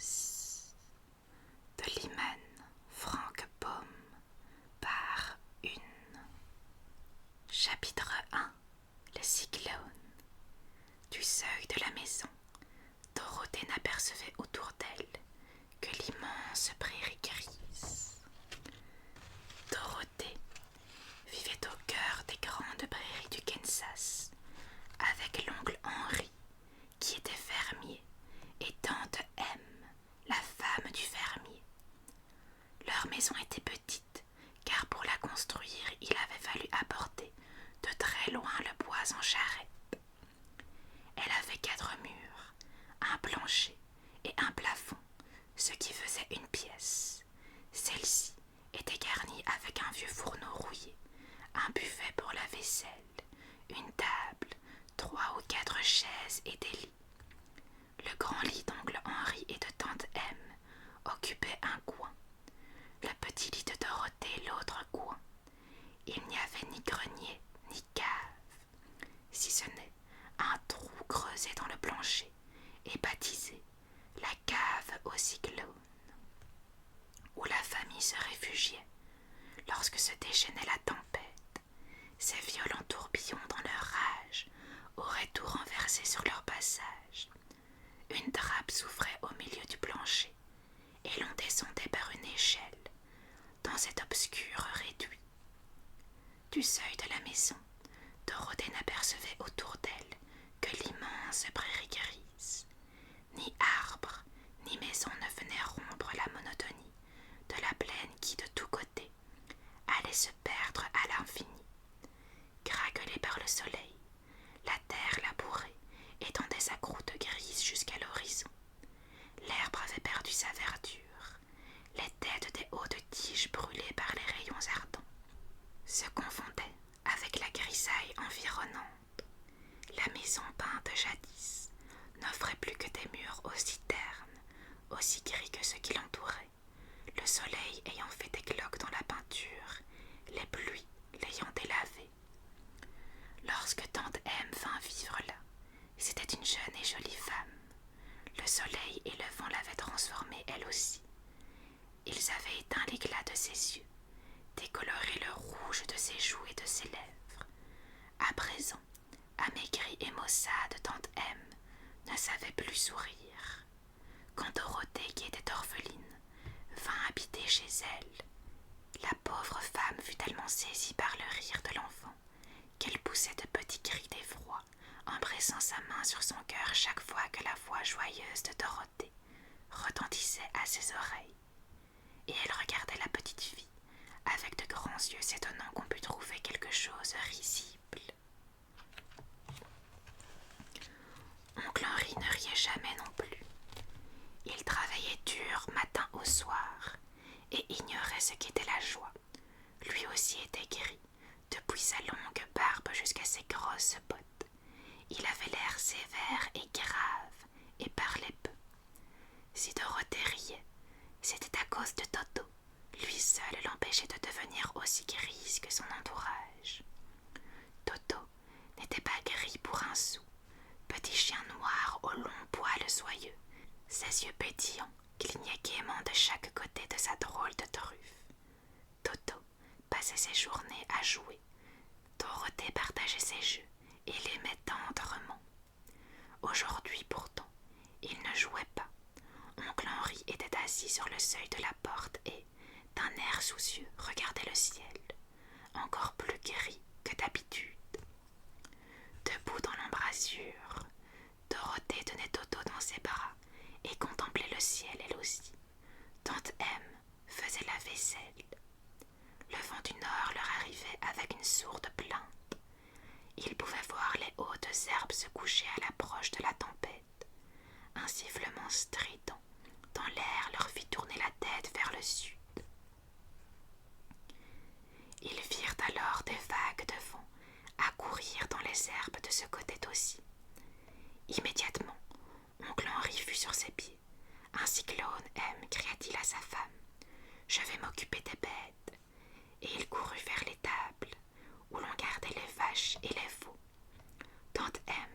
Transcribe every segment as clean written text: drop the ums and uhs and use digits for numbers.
Rose de Lyman Franck Baume par une. Chapitre 1. Le cyclone. Du seuil de la maison, Dorothée n'apercevait autour d'elle que l'immense prairie grise. Dorothée vivait au cœur des grandes prairies du Kansas, avec l'oncle Henri, qui était fermier, et tante M, la femme du fermier. Leur maison était petite, car pour la construire, il avait fallu apporter de très loin le bois en charrette. Elle avait 4 murs, un plancher et un plafond, ce qui faisait une pièce. Celle-ci était garnie avec un vieux fourneau rouillé, un buffet pour la vaisselle, une table, 3 ou 4 chaises et des lits. Le grand lit d'oncle Henri et de tante M occupait un coin, le petit lit de Dorothée l'autre coin. Il n'y avait ni grenier ni cave, si ce n'est un trou creusé dans le plancher et baptisé la cave au cyclone, où la famille se réfugiait lorsque se déchaînait la tempête. Ces violents tourbillons dans leur rage auraient tout renversé sur leur passage. Une trappe s'ouvrait au milieu du plancher et l'on descendait par une échelle dans cet obscur réduit. Du seuil de la maison, Dorothée n'apercevait autour d'elle que l'immense prairie grise. Ni arbre, ni maison ne venaient rompre la monotonie de la plaine qui, de tous côtés, allait se perdre à l'infini. Craquelée par le soleil, la terre labourée étendait sa croûte grise jusqu'à l'horizon. L'herbe avait perdu sa verdure, les têtes des hautes tiges brûlées par les rayons ardents se confondaient avec la grisaille environnante. La maison peinte jadis n'offrait plus que des murs aussi ternes, aussi gris que ceux qui l'entouraient, le soleil ayant fait des cloques dans la peinture, les pluies l'ayant délavée. Lorsque tante M vint vivre là, c'était une jeune et jolie femme. Le soleil et le vent l'avaient transformée elle aussi. Ils avaient éteint l'éclat de ses yeux, décoloré le rouge de ses joues et de ses lèvres. À présent, amaigrie et maussade, tante M ne savait plus sourire. Quand Dorothée, qui était orpheline, vint habiter chez elle, la pauvre femme fut tellement saisie par le rire de l'enfant qu'elle poussait de petits cris d'effroi en pressant sa main sur son cœur chaque fois que la voix joyeuse de Dorothée retentissait à ses oreilles. Et elle regardait la petite fille avec de grands yeux s'étonnant qu'on pût trouver quelque chose risible. Oncle Henri ne riait jamais non plus. Il travaillait dur matin au soir et ignorait ce qu'était la joie. Lui aussi était gris, depuis sa longue barbe jusqu'à ses grosses bottes. Il avait l'air sévère et grave et parlait peu. Si Dorothée riait, c'était à cause de Toto. Lui seul l'empêchait de devenir aussi grise que son entourage. Toto n'était pas gris pour un sou. Petit chien noir aux longs poils soyeux, ses yeux pétillants clignaient gaiement de chaque côté de sa drôle de truffe. Toto passait ses journées à jouer. Dorothée partageait ses jeux et l'aimait tendrement. Aujourd'hui pourtant, il ne jouait pas. Oncle Henri était assis sur le seuil de la porte et, d'un air soucieux, regardait le ciel, encore plus gris que d'habitude. Debout dans l'embrasure, Dorothée tenait Toto dans ses bras et contemplait le ciel elle aussi. Tante M faisait la vaisselle. Le vent du nord leur arrivait avec une sourde plainte. Ils pouvaient voir les hautes herbes se coucher à l'approche de la tempête. Un sifflement strident dans l'air leur fit tourner la tête vers le sud. Ils virent alors des vagues de vent accourir dans les herbes de ce côté aussi. Immédiatement, oncle Henri fut sur ses pieds. « Un cyclone, M, cria-t-il à sa femme. Je vais m'occuper des bêtes. » Et il courut vers l'étable, où l'on gardait les vaches et les veaux. Tante M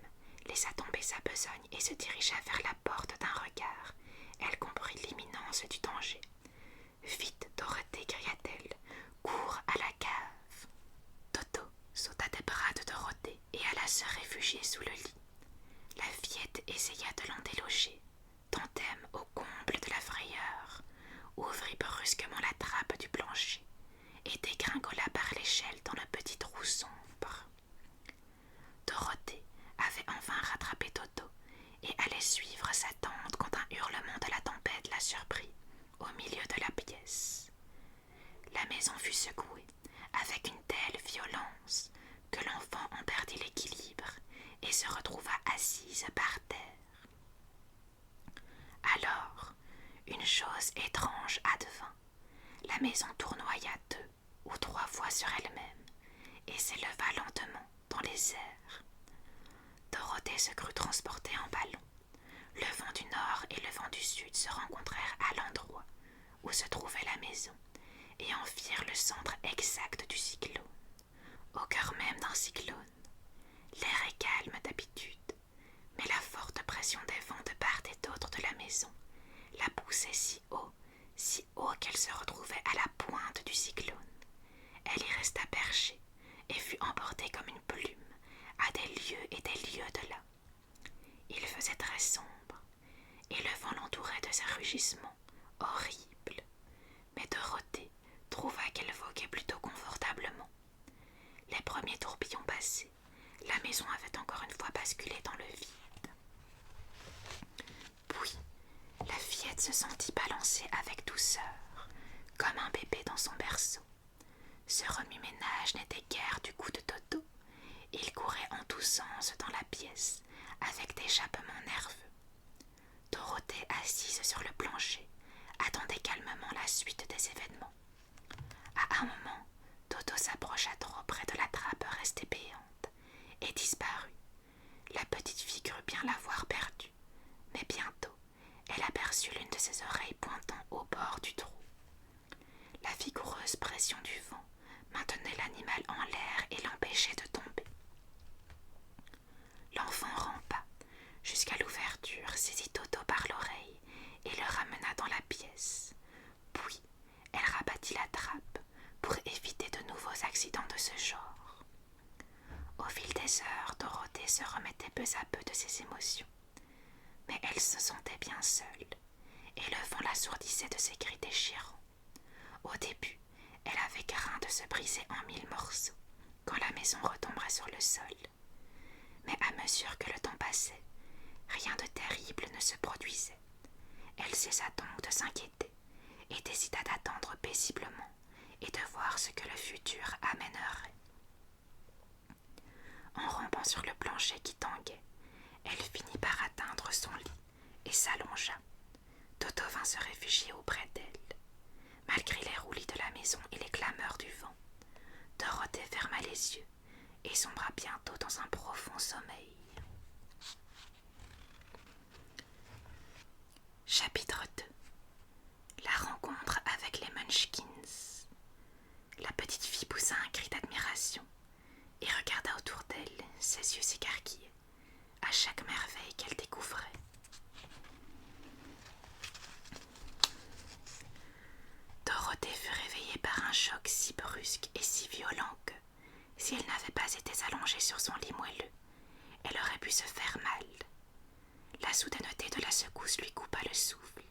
laissa tomber sa besogne et se dirigea vers la porte d'un regard. Elle comprit se réfugier sous le lit. La fillette essaya de l'en déloger. Tantème, au comble de la frayeur, ouvrit brusquement la trappe du plancher et dégringola par l'échelle dans le petit trou sombre. Dorothée avait enfin rattrapé Toto et allait suivre sa tante quand un hurlement de la tempête la surprit au milieu de la pièce. La maison fut secouée avec une telle violence que l'enfant en perdit l'équilibre et se retrouva assise par terre. Alors, une chose étrange advint. La maison tournoya 2 ou 3 fois sur elle-même et s'éleva lentement dans les airs. Dorothée se crut transportée en ballon. Le vent du nord et le vent du sud se rencontrèrent à l'endroit où se trouvait la maison et en firent le centre exact du cyclone. Au cœur même d'un cyclone, l'air est calme d'habitude, mais la forte pression des vents de part et d'autre de la maison la poussait si haut qu'elle se retrouvait à la pointe du cyclone. Elle y resta perchée et fut emportée comme une plume à des lieues et des lieues de là. Il faisait très sombre et le vent l'entourait de ses rugissements horribles, mais Dorothée trouva qu'elle voguait plutôt confortablement. Les premiers tourbillons passés, la maison avait encore une fois basculé dans le vide. Puis, la fillette se sentit balancer avec douceur, comme un bébé dans son berceau. Ce remue-ménage n'était guère du goût de Toto. Il courait en tous sens dans la pièce, avec des jappements nerveux. Dorothée, assise sur le plancher, attendait calmement la suite des événements. À un moment, Toto s'approcha trop près de la trappe restée béante et disparut. La petite fille crut bien l'avoir perdue, mais bientôt, elle aperçut l'une de ses oreilles pointant au bord du trou. La vigoureuse pression du vent maintenait l'animal en l'air et l'empêchait de tomber. L'enfant rampa jusqu'à l'ouverture, saisit Toto par l'oreille et le ramena dans la pièce. Puis, elle rabattit la trappe pour éviter de nouveaux accidents de ce genre. Au fil des heures, Dorothée se remettait peu à peu de ses émotions, mais elle se sentait bien seule, et le vent l'assourdissait de ses cris déchirants. Au début, elle avait craint de se briser en 1000 morceaux quand la maison retomberait sur le sol. Mais à mesure que le temps passait, rien de terrible ne se produisait. Elle cessa donc de s'inquiéter et décida d'attendre paisiblement et de voir ce que le futur amènerait. En rampant sur le plancher qui tanguait, elle finit par atteindre son lit et s'allongea. Toto vint se réfugier auprès d'elle. Malgré les roulis de la maison et les clameurs du vent, Dorothée ferma les yeux et sombra bientôt dans un profond sommeil. Chapitre 2. La rencontre avec les Munchkins. La petite fille poussa un cri d'admiration et regarda autour d'elle, ses yeux s'écarquillaient à chaque merveille qu'elle découvrait. Dorothée fut réveillée par un choc si brusque et si violent que, si elle n'avait pas été allongée sur son lit moelleux, elle aurait pu se faire mal. La soudaineté de la secousse lui coupa le souffle,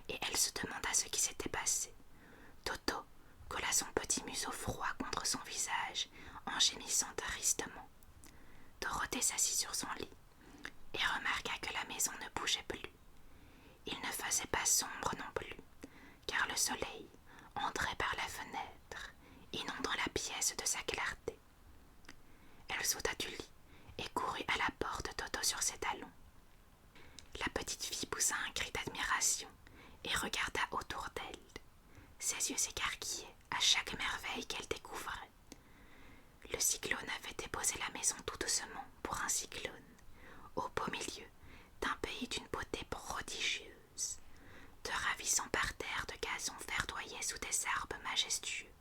et elle se demanda ce qui s'était passé. Toto colla son petit museau froid contre son visage en gémissant tristement. Dorothée s'assit sur son lit et remarqua que la maison ne bougeait plus. Il ne faisait pas sombre non plus, car le soleil entrait par la fenêtre, inondant la pièce de sa clarté. Elle sauta du lit et courut à la porte de Toto sur ses talons. La petite fille poussa un cri d'admiration et regarda autour d'elle. Ses yeux s'écarquillaient à chaque merveille qu'elle découvrait. Le cyclone avait déposé la maison tout doucement pour un cyclone, au beau milieu d'un pays d'une beauté prodigieuse. De ravissants parterres de gazon verdoyaient sous des arbres majestueux,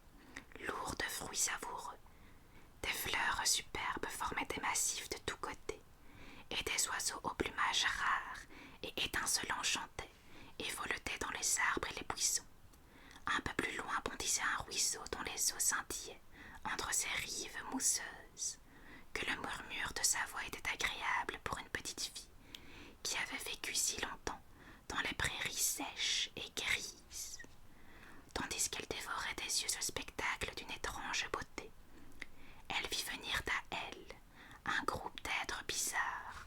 lourds de fruits savoureux. Des fleurs superbes formaient des massifs de tous côtés, et des oiseaux au plumage rare et étincelant chantaient et voletaient dans les arbres et les buissons. Un peu plus loin bondissait un ruisseau dont les eaux scintillaient entre ses rives mousseuses. que le murmure de sa voix était agréable pour une petite fille qui avait vécu si longtemps dans les prairies sèches et grises, tandis qu'elle dévorait des yeux ce spectacle d'une étrange beauté. Elle vit venir à elle un groupe d'êtres bizarres,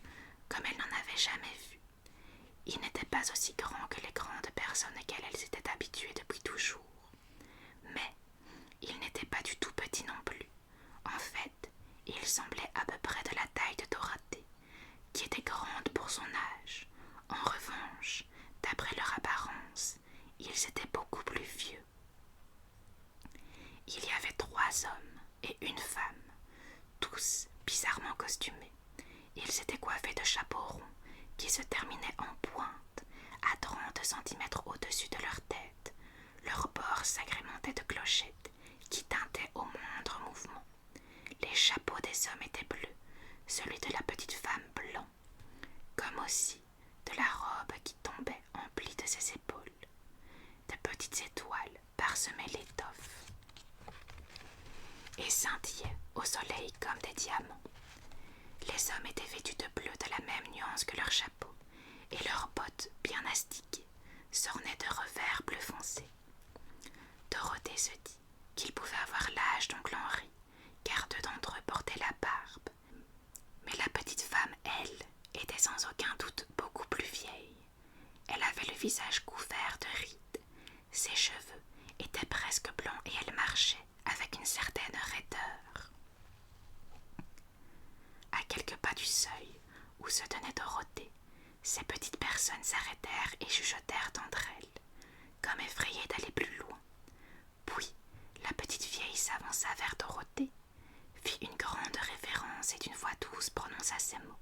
comme elle n'en avait jamais vu. Ils n'étaient pas aussi grands que les grandes personnes auxquelles elle s'était habituée depuis toujours, mais ils n'étaient pas du tout petits non plus. En fait, ils semblaient à peu près de la taille de Dorothée, qui était grande pour son âge. En revanche, d'après leur apparence, ils étaient beaucoup plus vieux. Il y avait 3 hommes et une femme, tous bizarrement costumés. Ils étaient coiffés de chapeaux ronds qui se terminaient en pointe à 30 centimètres au-dessus de leur tête. Leurs bords s'agrémentaient de clochettes qui tintaient au moindre mouvement. Les chapeaux des hommes étaient bleus, celui de la petite femme blanc, comme aussi de la robe qui tombait emplie de ses épaules. De petites étoiles parsemaient l'étoffe et scintillaient au soleil comme des diamants. Les hommes étaient vêtus de bleu de la même nuance que leurs chapeaux, et leurs bottes bien astiquées s'ornaient de revers bleu foncé. Dorothée se dit qu'il pouvait avoir l'âge d'oncle Henri, car 2 d'entre eux portaient la barbe. Mais la petite femme, elle, était sans aucun doute beaucoup plus vieille. Elle avait le visage couvert de rides, ses cheveux étaient presque blancs et elle marchait avec une certaine raideur. À quelques pas du seuil où se tenait Dorothée, ces petites personnes s'arrêtèrent et chuchotèrent entre elles, comme effrayées d'aller plus loin. Puis la petite vieille s'avança vers Dorothée, fit une grande révérence et d'une voix douce prononça ces mots.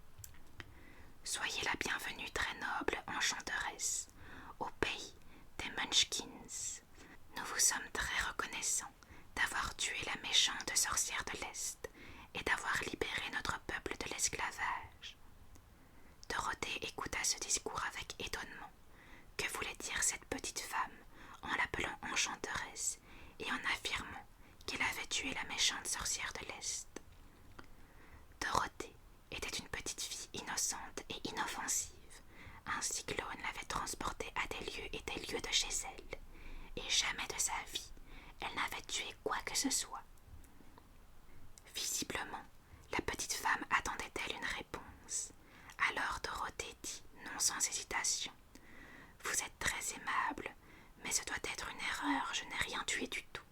« Soyez la bienvenue, très noble enchanteresse, au pays des Munchkins. Nous vous sommes très reconnaissants d'avoir tué la méchante sorcière de l'Est et d'avoir libéré notre peuple de l'esclavage. » Dorothée écouta ce discours avec étonnement. Que voulait dire cette petite femme en l'appelant enchanteresse et en affirmant qu'elle avait tué la méchante sorcière de l'Est? Dorothée était une petite fille innocente et inoffensive. Un cyclone l'avait transportée à des lieux de chez elle, et jamais de sa vie elle n'avait tué quoi que ce soit. Visiblement, la petite femme attendait-elle une réponse. Alors Dorothée dit, non sans hésitation, « Vous êtes très aimable, mais ce doit être une erreur, je n'ai rien tué du tout. »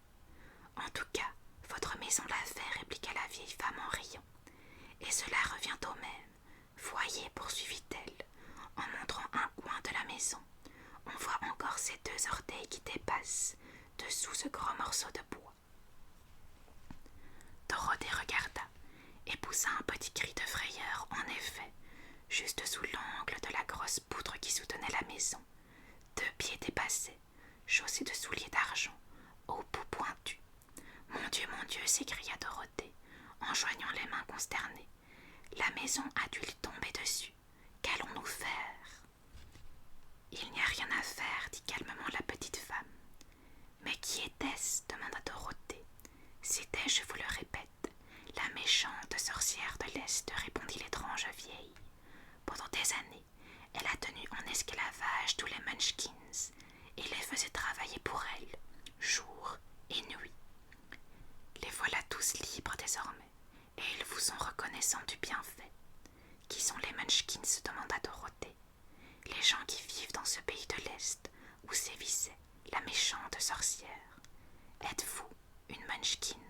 « En tout cas, votre maison l'a fait, » répliqua la vieille femme en riant. « Et cela revient au même. Voyez, poursuivit-elle, en montrant un coin de la maison, on voit encore ces 2 orteils qui dépassent dessous ce gros morceau de bois. » Dorothée regarda et poussa un petit cri de frayeur. En effet, juste sous l'angle de la grosse poutre qui soutenait la maison, 2 pieds dépassaient, chaussés de souliers d'argent, au bout pointu. « Mon Dieu !» s'écria Dorothée, en joignant les mains consternées. « La maison a dû lui tomber dessus. Qu'allons-nous faire ?» « Il n'y a rien à faire, » dit calmement la petite femme. « Mais qui était-ce » demanda Dorothée. « C'était, je vous le répète, la méchante sorcière de l'Est, » répondit l'étrange vieille. « Pendant des années, elle a tenu en esclavage tous les Munchkins et les faisait travailler pour elle, jour et nuit. Les voilà tous libres désormais, et ils vous sont reconnaissants du bienfait. »« Qui sont les Munchkins ?» demanda Dorothée. « Les gens qui vivent dans ce pays de l'Est, où sévissait la méchante sorcière. Êtes-vous une Munchkin ?»«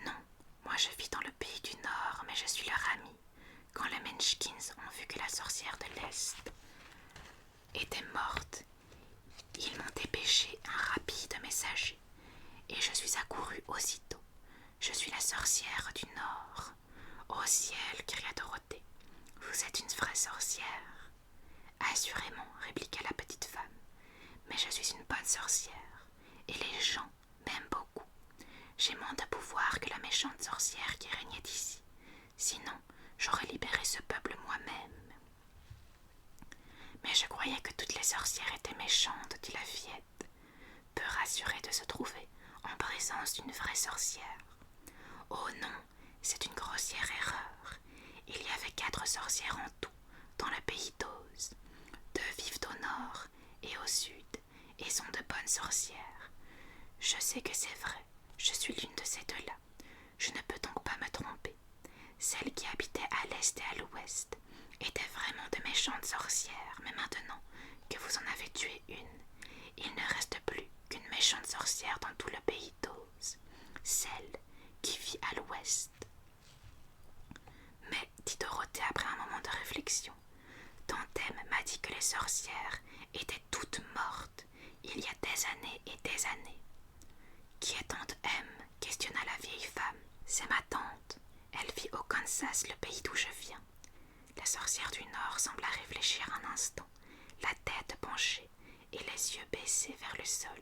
Non, moi je vis dans le pays du Nord, mais je suis leur amie. Quand les Munchkins ont vu que la sorcière de l'Est était morte, ils m'ont dépêché un rapide messager, et je suis accourue aussitôt. Je suis la sorcière du Nord. »« Ô ciel !» cria Dorothée. « Vous êtes une vraie sorcière. »« Assurément, » répliqua la petite femme. « Mais je suis une bonne sorcière, et les gens m'aiment beaucoup. J'ai moins de pouvoir que la méchante sorcière qui régnait ici. Sinon, j'aurais libéré ce peuple moi-même. » « Mais je croyais que toutes les sorcières étaient méchantes, » dit la fillette, peu rassurée de se trouver en présence d'une vraie sorcière. « Oh non, C'est une grossière erreur. Il y avait 4 sorcières en tout dans le pays d'Oz. 2 vivent au nord et au sud et sont de bonnes sorcières. Je sais que c'est vrai, je suis l'une de ces 2-là. Je ne peux donc pas me tromper. Celles qui habitaient à l'est et à l'ouest étaient vraiment de méchantes sorcières, mais maintenant que vous en avez tué une, il ne reste plus qu'une méchante sorcière dans tout le pays d'Oz, celle qui vit à l'ouest. Mais, dit Dorothée après un moment de réflexion, Tante M m'a dit que les sorcières étaient toutes mortes il y a des années et des années. Qui est Tante M? Questionna la vieille femme. C'est ma tante. Elle vit au Kansas, le pays d'où je viens. La sorcière du Nord sembla réfléchir un instant, la tête penchée et les yeux baissés vers le sol.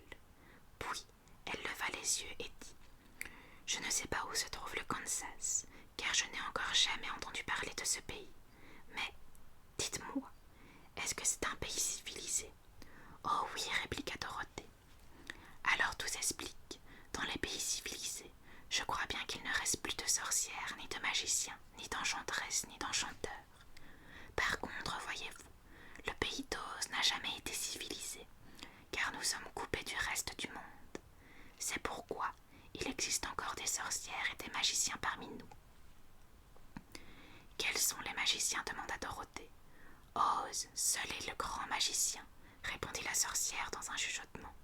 Puis, elle leva les yeux et dit « Je ne sais pas où se trouve le Kansas, car je n'ai encore jamais entendu parler de ce pays. Mais, dites-moi, est-ce que c'est un pays civilisé ?»« Oh oui, répliqua Dorothée. Alors tout s'explique. Dans les pays civilisés, je crois bien qu'il ne reste plus de sorcières, ni de magiciens, ni d'enchantresses, ni d'enchanteurs. Par contre, voyez-vous, le pays d'Oz n'a jamais été civilisé, car nous sommes coupés du reste du monde. C'est pourquoi il existe encore des sorcières et des magiciens parmi nous. Quels sont les magiciens? Demanda Dorothée. Oz, seul est le grand magicien, répondit la sorcière dans un chuchotement.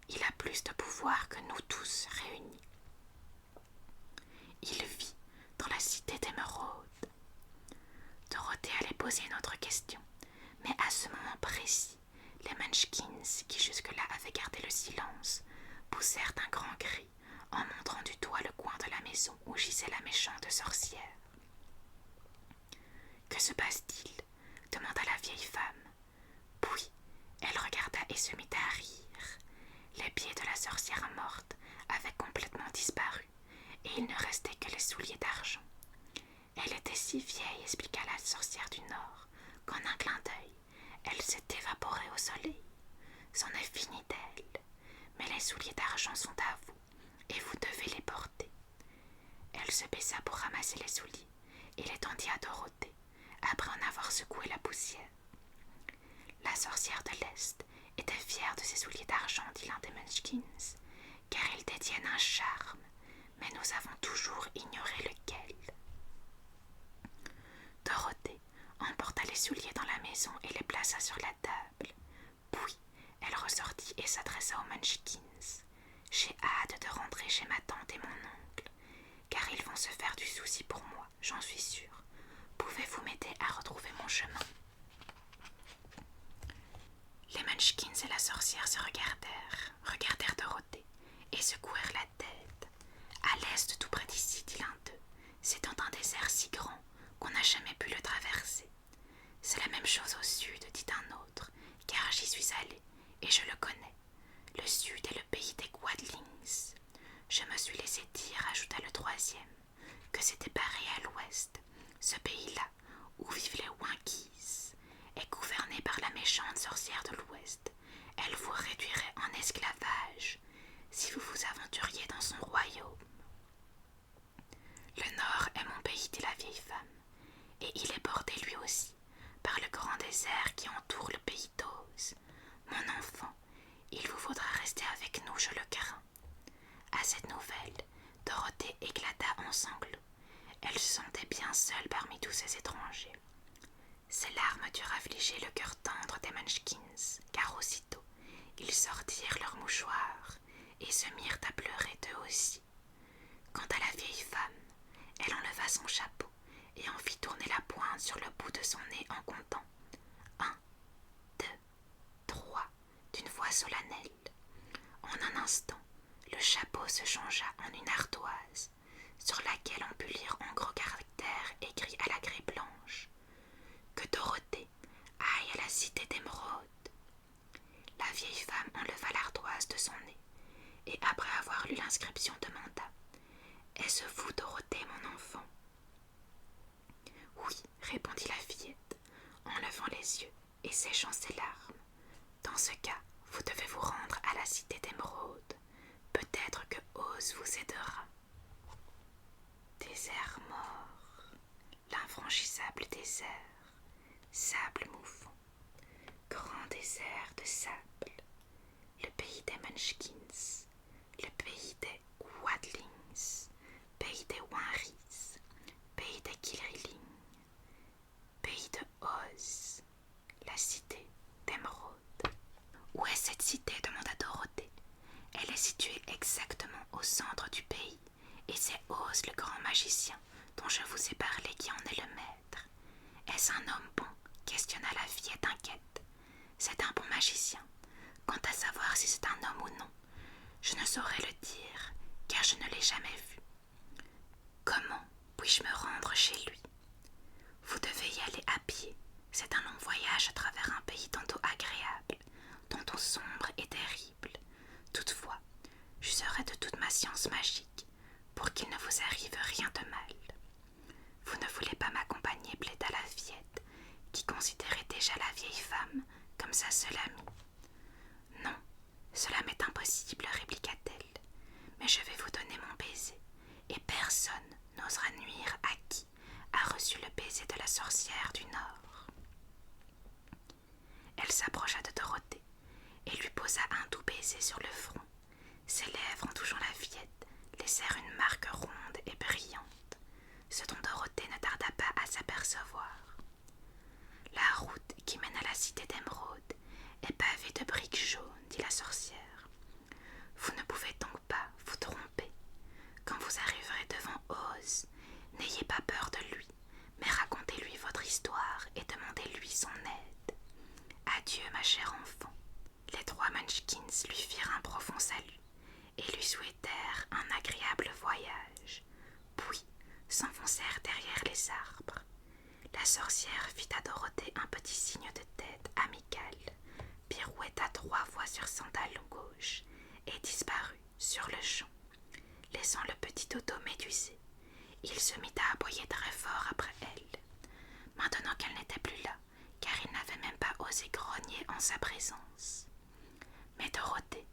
Il a plus de pouvoir que nous tous réunis. Il vit dans la cité d'Émeraude. Dorothée allait poser une autre question, mais à ce moment précis, les Munchkins, qui jusque-là avaient gardé le silence, poussèrent un grand cri en montrant du doigt le coin de la maison où gisait la méchante sorcière. « Que se passe-t-il » demanda la vieille femme. Puis, elle regarda et se mit à rire. Les pieds de la sorcière morte avaient complètement disparu, et il ne restait que les souliers d'argent. Elle était si vieille, expliqua la sorcière du Nord, qu'en un clin d'œil, elle s'est évaporée au soleil. C'en est fini d'elle, mais les souliers d'argent sont à vous, et vous devez les porter. Elle se baissa pour ramasser les souliers, et les tendit à Dorothée, après en avoir secoué la poussière. La sorcière de l'Est était fière de ses souliers d'argent, dit l'un des Munchkins, car ils détiennent un charme, mais nous avons toujours ignoré lequel. Dorothée emporta les souliers dans la maison et les plaça sur la table. Puis, elle ressortit et s'adressa aux Munchkins. « J'ai hâte de rentrer chez ma tante et mon oncle, car ils vont se faire du souci pour moi, j'en suis sûre. Pouvez-vous m'aider à retrouver mon chemin ?» Les Munchkins et la sorcière se regardèrent Dorothée et secouèrent la tête. À l'est, tout près d'ici, dit l'un d'eux, c'est un désert si grand qu'on n'a jamais pu le traverser. C'est la même chose au sud, dit un autre, car j'y suis allé et je le connais. Le sud est le pays des Quadlings. Je me suis laissé dire, ajouta le troisième, que c'était pareil à l'ouest. Ce pays-là, où vivent les Winkies, est gouverné par la méchante sorcière de l'ouest. Elle vous réduirait en esclavage si vous vous aventuriez dans son royaume. Le nord est mon pays, dit la vieille femme, et il est bordé lui aussi par le grand désert qui entoure le pays d'Oz. Mon enfant, il vous faudra rester avec nous, je le crains. À cette nouvelle, Dorothée éclata en sanglots. Elle se sentait bien seule parmi tous ces étrangers. Ces larmes durent affliger le cœur tendre des Munchkins, car aussitôt, ils sortirent leurs mouchoirs et se mirent à pleurer eux aussi. Quant à la vieille femme, elle enleva son chapeau et en fit tourner la pointe sur le bout de son nez en comptant. 1, 2, 3, d'une voix solennelle. En un instant, le chapeau se changea en une ardoise, sur laquelle on put lire en gros caractères écrits à la craie blanche que Dorothée aille à la cité d'Émeraude. La vieille femme enleva l'ardoise de son nez, et après avoir lu l'inscription demanda « Est-ce vous, Dorothée, mon enfant ?» « Oui, répondit la fillette, en levant les yeux et séchant ses larmes. Dans ce cas, vous devez vous rendre à la cité d'Émeraude. Peut-être que Oz vous aidera. » Désert mort, l'infranchissable désert, sable mouvant, grand désert de sable, le pays des Munchkins, le pays des Quadlings, pays des Winrys, pays des Kilrilling, pays de Oz, la cité d'Émeraude. Où est cette cité demanda Dorothée. Elle est située exactement au centre du pays, et c'est Oz le grand magicien dont je vous ai parlé qui en est le maître. Est-ce un homme bon questionna la fillette inquiète. C'est un bon magicien. Quant à savoir si c'est un homme ou non, je ne saurais le dire, car je ne l'ai jamais vu. Comment puis-je me rendre chez lui? Vous devez y aller à pied. C'est un long voyage à travers un pays tantôt agréable, tantôt sombre et terrible. Toutefois, j'userai de toute ma science magique pour qu'il ne vous arrive rien de mal. Vous ne voulez pas m'accompagner, plaida la fillette, qui considérait déjà la vieille femme comme sa seule amie. Non, cela m'est impossible, répliqua-t-elle, mais je vais vous donner mon baiser, et personne n'osera nuire à qui a reçu le baiser de la sorcière du Nord. Elle s'approcha de Dorothée et lui posa un doux baiser sur le front. Ses lèvres, en touchant la fillette, laissèrent une marque ronde et brillante, ce dont Dorothée ne tarda pas à s'apercevoir. La route qui mène à la cité d'Émeraude est pavée de briques jaunes, dit la sorcière. Vous ne pouvez donc pas vous tromper. Quand vous arriverez devant Oz, n'ayez pas peur de lui, mais racontez-lui votre histoire et demandez-lui son aide. Adieu, ma chère enfant. Les trois Munchkins lui firent un profond salut et lui souhaitèrent un agréable voyage, puis s'enfoncèrent derrière les arbres. La sorcière fit à Dorothée un petit signe de tête amical, pirouetta 3 fois sur son talon gauche et disparut sur le champ, laissant le petit Toto médusé. Il se mit à aboyer très fort après elle, maintenant qu'elle n'était plus là, car il n'avait même pas osé grogner en sa présence. Mais Dorothée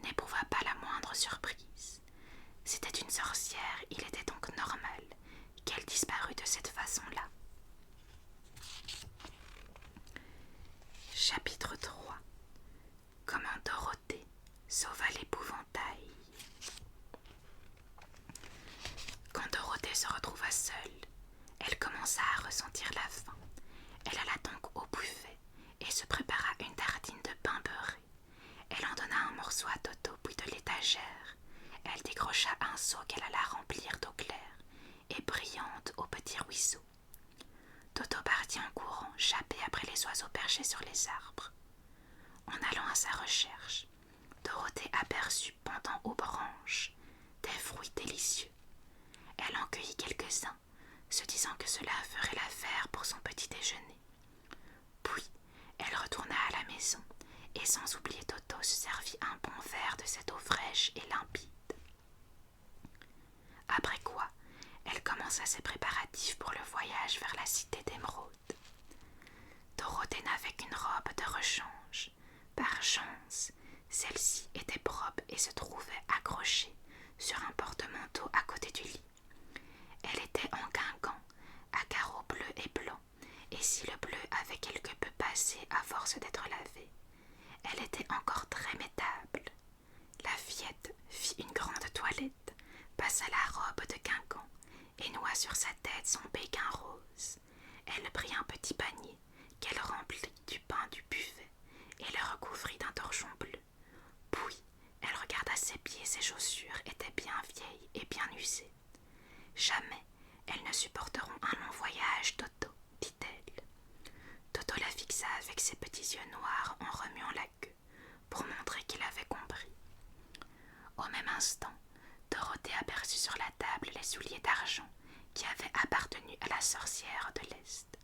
n'éprouva pas la moindre surprise. C'était une sorcière, il était donc normal qu'elle disparût de cette façon-là. Chapitre 3. Comment Dorothée sauva l'épouvantail. Quand Dorothée se retrouva seule, elle commença à ressentir la faim. Elle alla donc au buffet et se prépara une tartine de pain beurré. Elle en donna un morceau à Toto, puis de l'étagère. Elle décrocha un seau qu'elle alla remplir d'eau claire et brillante au petit ruisseau. Toto partit en courant, chapper après les oiseaux perchés sur les arbres. En allant à sa recherche, Dorothée aperçut pendant aux branches des fruits délicieux. Elle en cueillit quelques-uns, se disant que cela ferait l'affaire pour son petit déjeuner. Puis, elle retourna à la maison et sans oublier Toto se servit un bon verre de cette eau fraîche et limpide. Après quoi, elle commença ses préparatifs pour le voyage vers la cité d'Émeraude. Dorothée n'avait qu'une robe de rechange. Par chance, celle-ci était propre et se trouvait accrochée sur un porte-manteau à côté du lit. Elle était en guingamp, à carreaux bleus et blancs, et si le bleu avait quelque peu passé à force d'être lavé, elle était encore très métable. La fillette fit une grande toilette, passa la robe de guingamp et noua sur sa tête son béguin rose. Elle prit un petit panier qu'elle remplit du pain du buffet et le recouvrit d'un torchon bleu. Puis, elle regarda ses pieds, ses chaussures étaient bien vieilles et bien usées. Jamais elles ne supporteront un long voyage, Toto, dit-elle. Toto la fixa avec ses petits yeux noirs en remuant la queue pour montrer qu'il avait compris. Au même instant, Dorothée aperçut sur la table les souliers d'argent qui avaient appartenu à la sorcière de l'Est.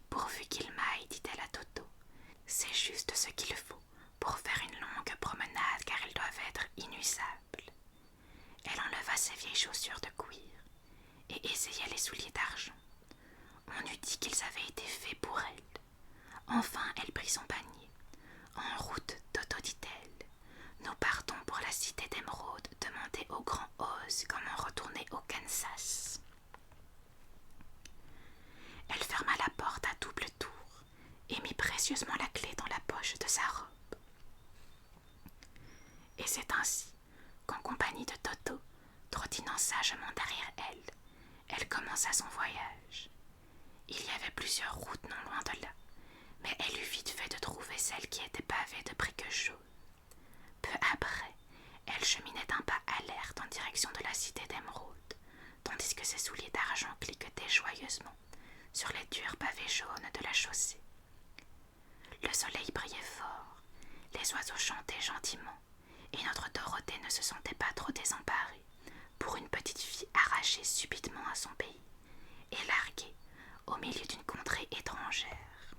Pourvu qu'ils m'aillent, dit-elle à Toto. C'est juste ce qu'il faut pour faire une longue promenade car ils doivent être inusables. Elle enleva ses vieilles chaussures de cuir et essaya les souliers d'argent. On eût dit qu'ils avaient été faits pour elle. Enfin, elle prit son panier. En route, Toto, dit-elle. Nous partons pour la cité d'Émeraude demander au grand Oz comment retourner au Kansas. clé dans la poche de sa robe. Et c'est ainsi qu'en compagnie de Toto, trottinant sagement derrière elle, elle commença son voyage. Il y avait plusieurs routes non loin de là, mais elle eut vite fait de trouver celle qui était pavée de briques jaunes. Peu après, elle cheminait d'un pas alerte en direction de la cité d'émeraude, tandis que ses souliers d'argent cliquetaient joyeusement sur les durs pavés jaunes de la chaussée. Le soleil brillait fort, les oiseaux chantaient gentiment, et notre Dorothée ne se sentait pas trop désemparée pour une petite fille arrachée subitement à son pays et larguée au milieu d'une contrée étrangère.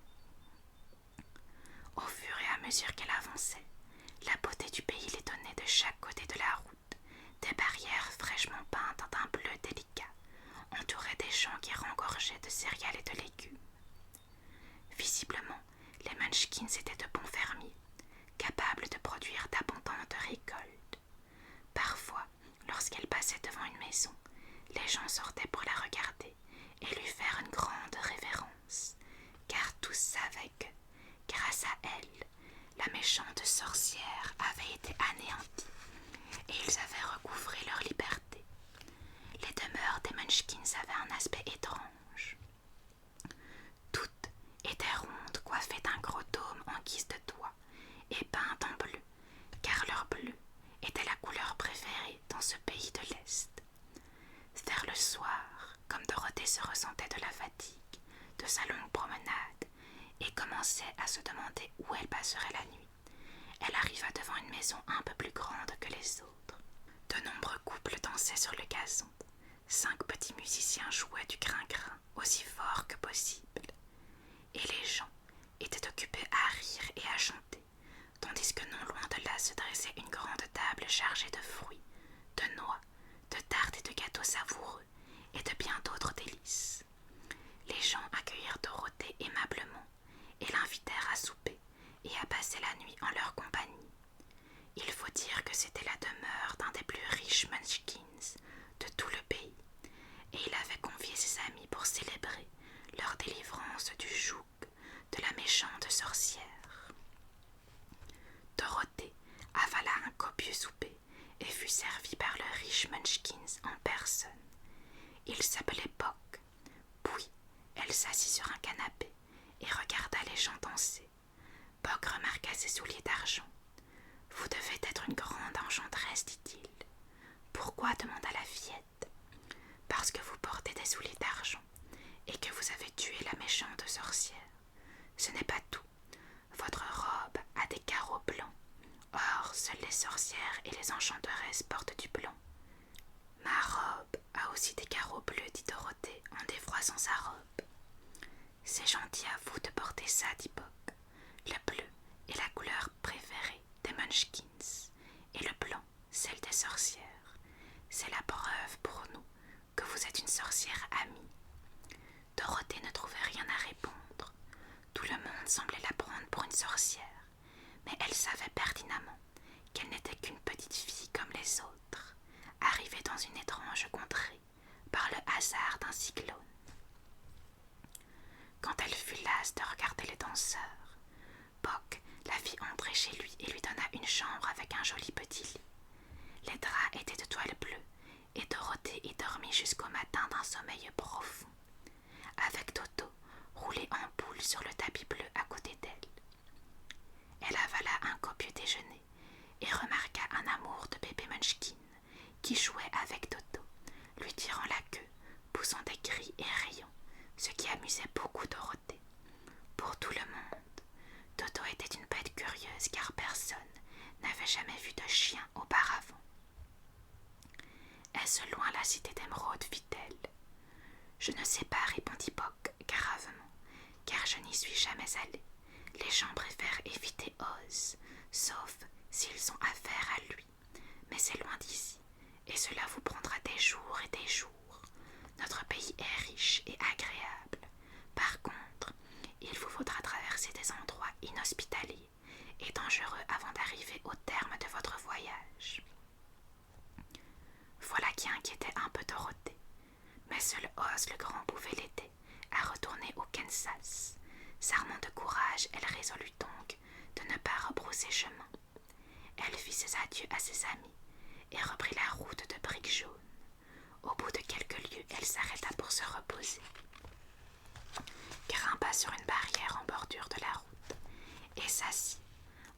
Au fur et à mesure qu'elle avançait, la beauté du pays l'étonnait de chaque côté de la route. Des barrières fraîchement peintes d'un bleu délicat entouraient des champs qui rengorgeaient de céréales et de légumes. Visiblement, les Munchkins étaient de bons fermiers, capables de produire d'abondantes récoltes. Parfois, lorsqu'elle passait devant une maison, les gens sortaient pour la regarder et lui faire une grande révérence, car tous savaient que, grâce à elle, la méchante sorcière avait été anéantie et ils avaient recouvré leur liberté. Les demeures des Munchkins avaient un aspect étrange. Toutes étaient rondes, coiffées d'un gros dôme en guise de toit et peintes en bleu, car leur bleu était la couleur préférée dans ce pays de l'Est. Vers le soir, comme Dorothée se ressentait de la fatigue de sa longue promenade et commençait à se demander où elle passerait la nuit, elle arriva devant une maison un peu plus grande que les autres. De nombreux couples dansaient sur le gazon. 5 petits musiciens jouaient du crin-crin aussi fort que possible. Et les gens étaient occupés à rire et à chanter, tandis que non loin de là se dressait une grande table chargée de fruits, de noix, de tartes et de gâteaux savoureux, et de bien d'autres délices. Les gens accueillirent Dorothée aimablement et l'invitèrent à souper et à passer la nuit en leur compagnie. Il faut dire que c'était la demeure d'un des plus riches Munchkins de tout le pays, et il avait convié ses amis pour célébrer leur délivrance du joug de la méchante sorcière. Dorothée avala un copieux souper et fut servie par le riche Munchkins en personne. Il s'appelait Bock. Puis, elle s'assit sur un canapé et regarda les gens danser. Bock remarqua ses souliers d'argent. « Vous devez être une grande enchanteresse, dit-il. »« Pourquoi » demanda la fillette. « Parce que vous portez des souliers d'argent et que vous avez tué la méchante sorcière. Ce n'est pas tout. Votre robe a des carreaux blancs. Or, seules les sorcières et les enchanteresses portent du blanc. »« Ma robe a aussi des carreaux bleus, dit Dorothée en défroissant sa robe. »« C'est gentil à vous de porter ça, dit Bock. Le bleu est la couleur préférée des Munchkins, et le blanc, celle des sorcières. C'est la preuve pour nous que vous êtes une sorcière amie. » Dorothée ne trouvait rien à répondre. Tout le monde semblait la prendre pour une sorcière, mais elle savait pertinemment qu'elle n'était qu'une petite fille comme les autres, arrivée dans une étrange contrée par le hasard d'un cyclone. Quand elle fut lasse de regarder les danseurs, Bock la fit entrer chez lui et lui donna une chambre avec un joli petit lit. Les draps étaient de toile bleue et Dorothée y dormit jusqu'au matin d'un sommeil profond, avec Toto roulé en boule sur le tapis bleu à côté d'elle. Elle avala un copieux déjeuner et remarqua un amour de bébé Munchkin qui jouait avec Toto, lui tirant la queue, poussant des cris et riant, ce qui amusait beaucoup Dorothée. Pour tout le monde, Toto était une bête curieuse car personne n'avait jamais vu de chien auparavant. « Est-ce loin la cité d'émeraude » fit-elle. « Je ne sais pas » répondit Bock gravement, car je n'y suis jamais allé. Les gens préfèrent éviter Oz, sauf s'ils ont affaire à lui. Mais c'est loin d'ici, et cela vous prendra des jours et des jours. Notre pays est riche et agréable. Par contre, il vous faudra traverser des endroits inhospitaliers et dangereux avant d'arriver au terme de votre voyage. Voilà qui inquiétait un peu Dorothée, mais seul Oz le Grand pouvait l'aider à retourner au Kansas. S'armant de courage, elle résolut donc de ne pas rebrousser chemin. Elle fit ses adieux à ses amis et reprit la route de briques jaunes. Au bout de quelques lieues, elle s'arrêta pour se reposer, grimpa sur une barrière en bordure de la route et s'assit.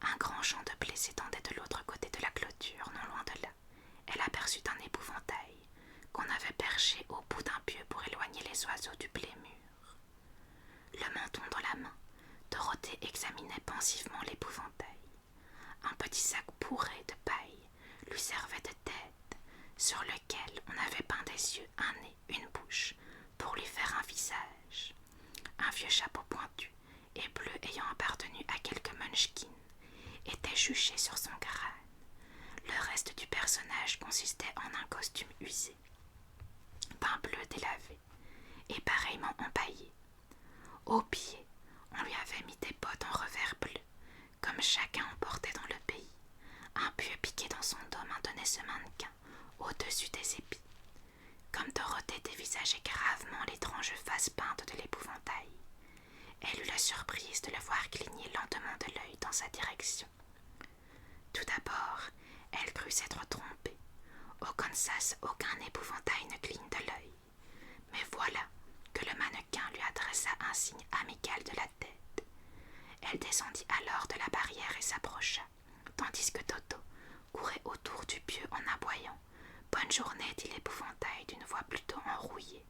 Un grand champ de blé s'étendait de l'autre côté de la clôture, non loin de là. Elle aperçut un épouvantail qu'on avait perché au bout d'un pieu pour éloigner les oiseaux du blé mûr. Le menton dans la main, Dorothée examinait pensivement l'épouvantail. Un petit sac bourré de paille lui servait de tête, sur lequel on avait peint des yeux, un nez, une bouche, pour lui faire un visage. Un vieux chapeau pointu et bleu ayant appartenu à quelques munchkins était juché sur son crâne. Le reste du personnage consistait en un costume usé, peint bleu délavé et pareillement empaillé. Aux pieds, on lui avait mis des bottes en revers bleu, comme chacun en portait dans le pays. Un pieu piqué dans son dos maintenait ce mannequin au-dessus des épis. Comme Dorothée dévisageait gravement l'étrange face peinte de l'épouvantail, elle eut la surprise de le voir cligner lentement de l'œil dans sa direction. Tout d'abord, elle crut s'être trompée. Au Kansas, aucun épouvantail ne cligne de l'œil. Mais voilà que le mannequin lui adressa un signe amical de la tête. Elle descendit alors de la barrière et s'approcha, tandis que Toto courait autour du pieu en aboyant. « Bonne journée » dit l'épouvantail d'une voix plutôt enrouillée.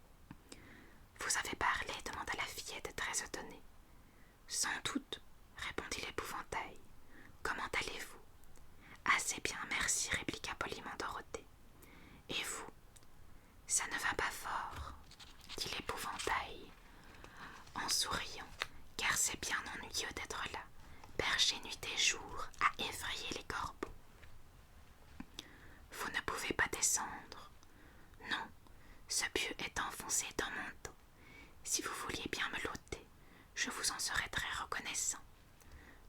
« Vous avez parlé » demanda la fillette très étonnée. « Sans doute » répondit l'épouvantail. « Comment allez-vous »« Assez bien, merci » répliqua poliment Dorothée. « Et vous ?»« Ça ne va pas fort » dit l'épouvantail en souriant, car c'est bien ennuyeux d'être là, perché nuit et jour à effrayer les corbeaux. Vous ne pouvez pas descendre. Non, ce pieu est enfoncé dans mon dos. Si vous vouliez bien me l'ôter, je vous en serais très reconnaissant.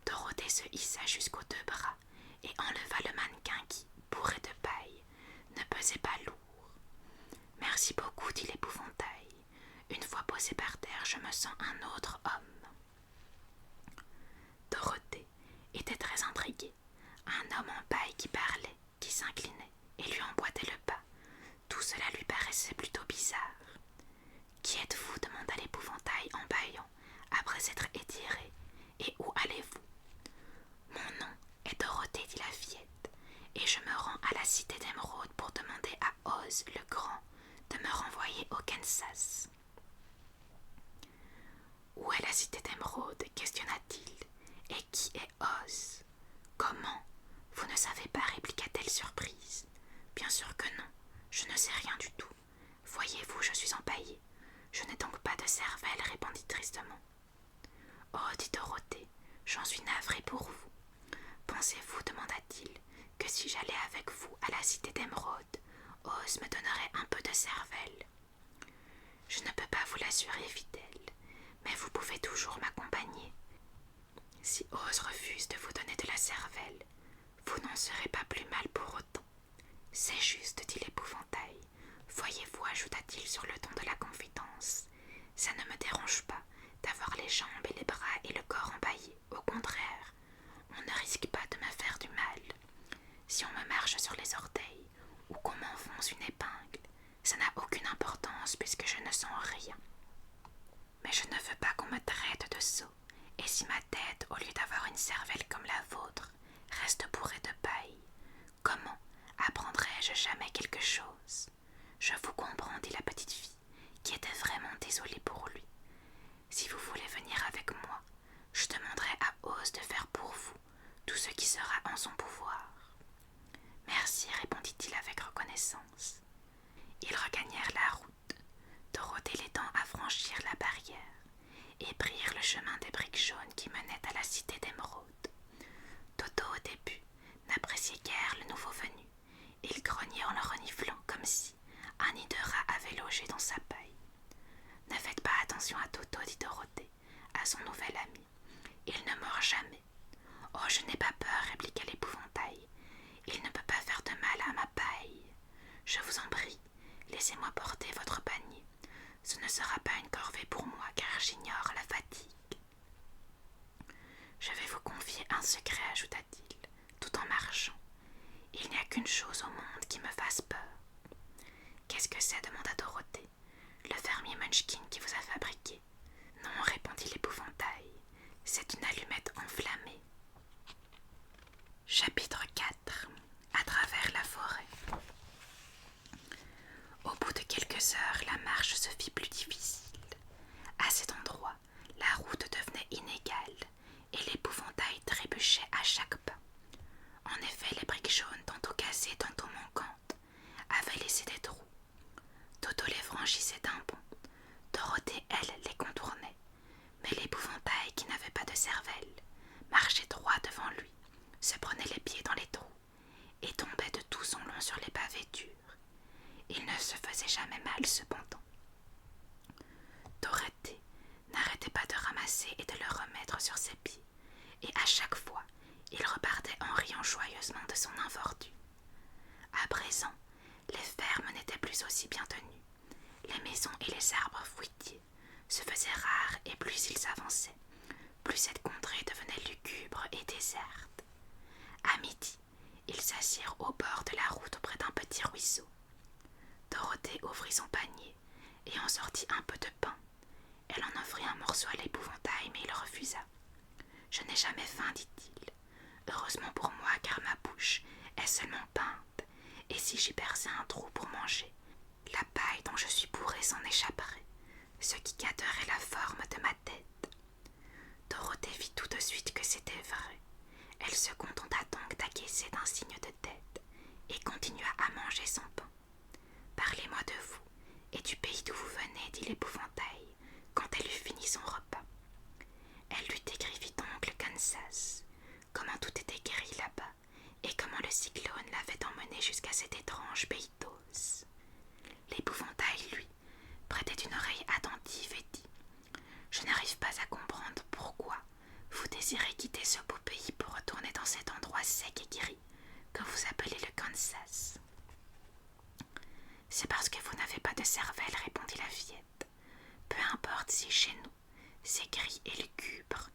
Dorothée se hissa jusqu'aux 2 bras et enleva le mannequin qui, bourré de paille, ne pesait pas lourd. Merci beaucoup, dit l'épouvantail. Une fois posé par terre, je me sens un autre homme. Dorothée était très intriguée. Un homme en paille qui parlait, qui s'inclinait et lui emboîtait le pas. Tout cela lui paraissait plutôt bizarre. « Qui êtes-vous » demanda l'épouvantail en bâillant, après s'être étiré. « Et où allez-vous » ?»« Mon nom est Dorothée, dit la fillette, et je me rends à la cité d'Émeraude pour demander à Oz le Grand de me renvoyer au Kansas. »« Où est la cité d'Émeraude » questionna-t-il. « Et qui est Oz ?»« Comment ? Vous ne savez pas » répliqua-t-elle surprise. « Bien sûr que non, je ne sais rien du tout. Voyez-vous, je suis empaillée. Je n'ai donc pas de cervelle, répondit tristement. Oh, dit Dorothée, j'en suis navrée pour vous. Pensez-vous, demanda-t-il, que si j'allais avec vous à la cité d'Émeraude, Oz me donnerait un peu de cervelle? Je ne peux pas vous l'assurer, fit-elle, mais vous pouvez toujours m'accompagner. Si Oz refuse de vous donner de la cervelle, vous n'en serez pas plus mal pour autant. C'est juste, dit l'épouvantail. Voyez-vous, ajouta-t-il sur le ton de la confidence, ça ne me dérange pas d'avoir les jambes et les bras et le corps empaillés. Au contraire, on ne risque pas de me faire du mal. Si on me marche sur les orteils ou qu'on m'enfonce une épingle, ça n'a aucune importance puisque je ne sens rien. Mais je ne veux pas qu'on me traite de sot, et si ma tête, au lieu d'avoir une cervelle comme la vôtre, reste bourrée de paille, comment apprendrai-je jamais quelque chose? Je vous comprends, dit la petite fille, qui était vraiment désolée pour lui. Si vous voulez venir avec moi, je demanderai à Oz de faire pour vous tout ce qui sera en son pouvoir. Merci, répondit-il avec reconnaissance. Ils regagnèrent la route, Dorothée l'aidant à franchir la barrière, et prirent le chemin des briques jaunes qui menait à la cité d'Émeraude. Toto, au début, n'appréciait guère le nouveau venu. Il grognait en le reniflant comme si un nid de rat avait logé dans sa paille. « Ne faites pas attention à Toto, dit Dorothée, à son nouvel ami. Il ne mord jamais. »« Oh, je n'ai pas peur, répliqua l'épouvantail. Il ne peut pas faire de mal à ma paille. Je vous en prie, laissez-moi porter votre panier. Ce ne sera pas une corvée pour moi, car j'ignore la fatigue. Je vais vous confier un secret, ajouta-t-il, tout en marchant. Il n'y a qu'une chose au monde qui me fasse peur. Qu'est-ce que c'est demanda Dorothée. Le fermier Munchkin qui vous a fabriqué. Non, répondit l'épouvantail. C'est une allumette enflammée. Chapitre 4. À travers la forêt. Au bout de quelques heures, la marche se fit plus difficile. À cet endroit, la route devenait inégale et l'épouvantail trébuchait à chaque pas. En effet, les briques jaunes, tantôt cassées, tantôt manquantes, avaient laissé des trous. Toto les franchissait d'un bond. Dorothée, elle, les contournait. Mais l'épouvantail, qui n'avait pas de cervelle, marchait droit devant lui, se prenait les pieds dans les trous et tombait de tout son long sur les pavés durs. Il ne se faisait jamais mal cependant. Dorothée n'arrêtait pas de ramasser et de le remettre sur ses pieds, et à chaque fois, il repartait en riant joyeusement de son infortune. À présent, les fermes n'étaient plus aussi bien tenues. Les maisons et les arbres fruitiers se faisaient rares, et plus ils avançaient, plus cette contrée devenait lugubre et déserte. À midi, ils s'assirent au bord de la route près d'un petit ruisseau. Dorothée ouvrit son panier et en sortit un peu de pain. Elle en offrit un morceau à l'épouvantail, mais il refusa. « Je n'ai jamais faim, dit-il. Heureusement pour moi, car ma bouche est seulement peinte, et si j'y perçais un trou pour manger, la paille dont je suis bourrée s'en échapperait, ce qui gâterait la forme de ma tête. » Dorothée vit tout de suite que c'était vrai. Elle se contenta donc d'acquiescer d'un signe de tête et continua à manger son pain. « Parlez-moi de vous et du pays d'où vous venez, dit l'épouvantail, quand elle eut fini son repas. Elle lui décrivit donc le Kansas, comment tout était gris là-bas, et comment le cyclone l'avait emmené jusqu'à cet étrange pays d'os. L'épouvantail, lui, prêtait une oreille attentive et dit « Je n'arrive pas à comprendre pourquoi vous désirez quitter ce beau pays pour retourner dans cet endroit sec et gris que vous appelez le Kansas. » « C'est parce que vous n'avez pas de cervelle, répondit la fillette. Peu importe si chez nous, c'est gris et lugubre,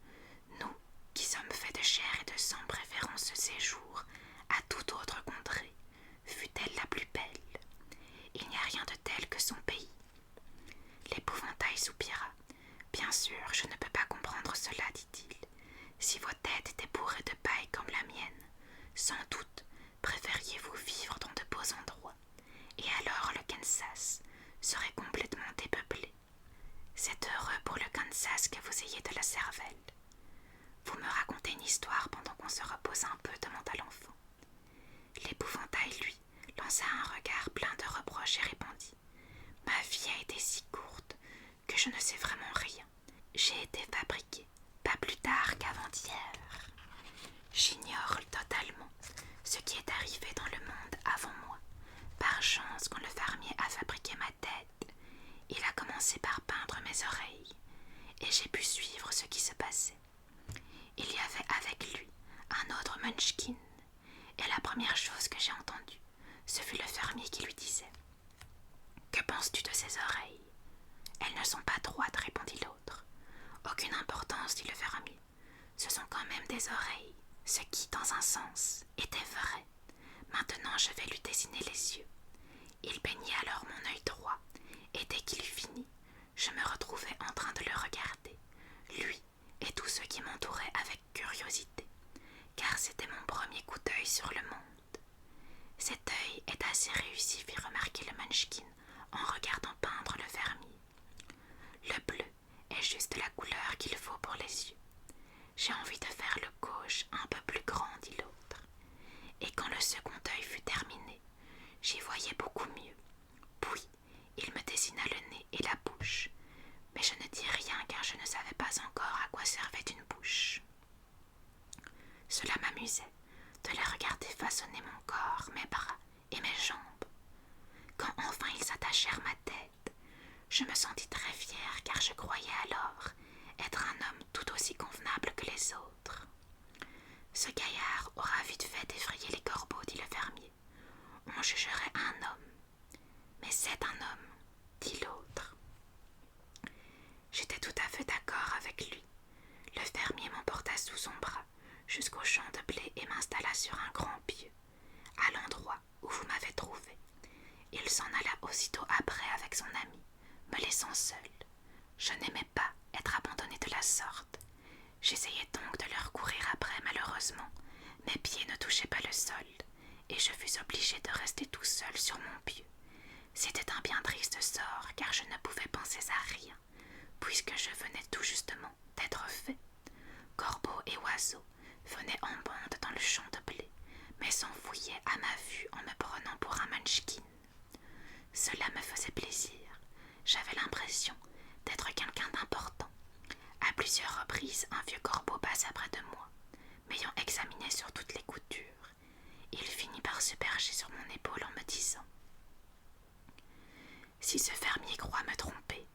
nous, qui sommes faits de chair et de sang, préférons ce séjour à toute autre contrée, fût-elle la plus belle. Il n'y a rien de tel que son pays. » L'épouvantail soupira. « Bien sûr, je ne peux pas comprendre cela, dit-il. Si vos têtes étaient bourrées de paille comme la mienne, sans doute préfériez-vous vivre dans de beaux endroits, et alors le Kansas serait complètement dépeuplé. C'est heureux pour le Kansas que vous ayez de la cervelle. Vous me racontez une histoire pendant qu'on se repose un peu, demanda l'enfant. L'épouvantail, lui, lança un regard plein de reproches et répondit. Ma vie a été si courte que je ne sais vraiment rien. J'ai été fabriqué, pas plus tard qu'avant-hier. J'ignore totalement ce qui est arrivé dans le monde avant moi. Par chance, quand le fermier a fabriqué ma tête, il a commencé par peindre mes oreilles, et j'ai pu suivre ce qui se passait. Il y avait avec lui un autre Munchkin, et la première chose que j'ai entendue, ce fut le fermier qui lui disait « Que penses-tu de ces oreilles ?»« Elles ne sont pas droites, répondit l'autre. « Aucune importance, dit le fermier. Ce sont quand même des oreilles, ce qui, dans un sens, était vrai. Maintenant, je vais lui dessiner les yeux. » Il peignit alors mon œil droit, et dès qu'il eut fini, je me retrouvai en train de le regarder, lui et tous ceux qui m'entouraient avec curiosité, car c'était mon premier coup d'œil sur le monde. Cet œil est assez réussi, fit remarquer le Munchkin en regardant peindre le fermier. Le bleu est juste la couleur qu'il faut pour les yeux. J'ai envie de faire le gauche un peu plus grand, dit l'autre. Et quand le second œil fut terminé, j'y voyais beaucoup mieux. Puis, il me dessina le nez et la bouche, mais je ne dis rien car je ne savais pas encore à quoi servait une bouche. Cela m'amusait de les regarder façonner mon corps, mes bras et mes jambes. Quand enfin ils attachèrent ma tête, je me sentis très fière car je croyais alors être un homme tout aussi convenable que les autres. Ce gaillard aura vite fait d'effrayer les corbeaux, dit le fermier. On jugerait un homme. Mais c'est un homme, dit l'autre. J'étais tout à fait d'accord avec lui. Le fermier m'emporta sous son bras jusqu'au champ de blé et m'installa sur un grand pieu, à l'endroit où vous m'avez trouvé. Il s'en alla aussitôt après avec son ami, me laissant seule. Je n'aimais pas être abandonnée de la sorte. J'essayais donc de leur courir après, malheureusement. Mes pieds ne touchaient pas le sol, et je fus obligée de rester tout seul sur mon pieu. C'était un bien triste sort, car je ne pouvais penser à rien, puisque je venais tout justement d'être fait. Corbeaux et oiseaux venaient en bande dans le champ de blé, mais s'enfouillaient à ma vue en me prenant pour un munchkin. Cela me faisait plaisir. J'avais l'impression d'être quelqu'un d'important. À plusieurs reprises, un vieux corbeau passa près de moi, m'ayant examiné sur toutes les coutures. Il finit par se percher sur mon épaule en me disant « Si ce fermier croit me tromper,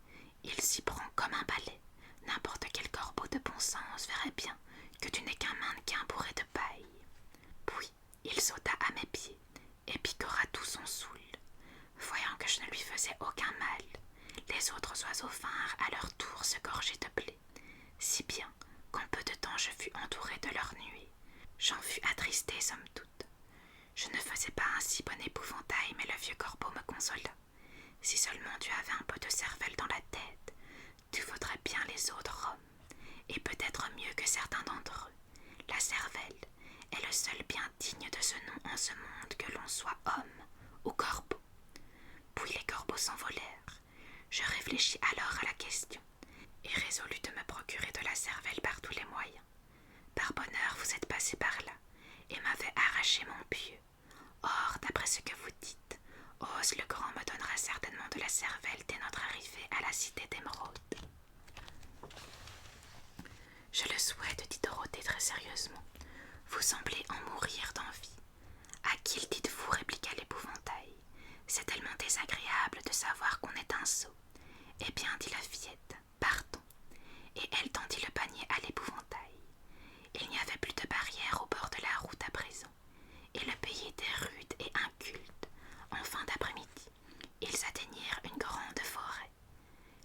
il s'y prend comme un balai. N'importe quel corbeau de bon sens verrait bien que tu n'es qu'un mannequin bourré de paille. » Puis il sauta à mes pieds et piqûra tout son soul. Voyant que je ne lui faisais aucun mal, les autres oiseaux vinrent à leur tour se gorger de blé, si bien qu'en peu de temps je fus entourée de leurs nuées. J'en fus attristée somme toute. Je ne faisais pas un si bon épouvantail, mais le vieux corbeau me consola. Si seulement tu avais un peu de cervelle dans la tête, tu vaudrais bien les autres hommes, et peut-être mieux que certains d'entre eux. La cervelle est le seul bien digne de ce nom en ce monde, que l'on soit homme ou corbeau. Puis les corbeaux s'envolèrent. Je réfléchis alors à la question, et résolus de me procurer de la cervelle par tous les moyens. Par bonheur, vous êtes passé par là, et m'avez arraché mon pieu. Or, d'après ce que vous dites, Oz le Grand me donnera certainement de la cervelle dès notre arrivée à la cité d'Émeraude. Je le souhaite, dit Dorothée très sérieusement. Vous semblez en mourir d'envie. À qui le dites-vous, répliqua l'épouvantail. C'est tellement désagréable de savoir qu'on est un sot. Eh bien, dit la fillette, partons. Et elle tendit le panier à l'épouvantail. Il n'y avait plus de barrière au bord de la route à présent, et le pays était rude et inculte. En fin d'après-midi, ils atteignirent une grande forêt.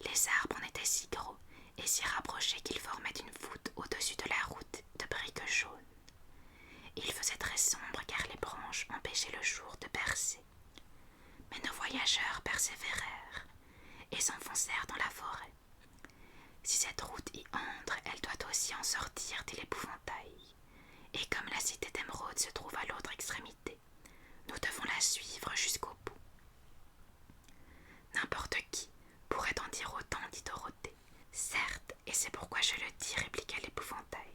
Les arbres en étaient si gros et si rapprochés qu'ils formaient une voûte au-dessus de la route de briques jaunes. Il faisait très sombre car les branches empêchaient le jour de percer. Mais nos voyageurs persévérèrent et s'enfoncèrent dans la forêt. Si cette route y entre, elle doit aussi en sortir, dit l'épouvantail. Et comme la cité d'Émeraude se trouve à l'autre extrémité, nous devons la suivre jusqu'au bout. N'importe qui pourrait en dire autant, dit Dorothée. Certes, et c'est pourquoi je le dis, répliqua l'épouvantail.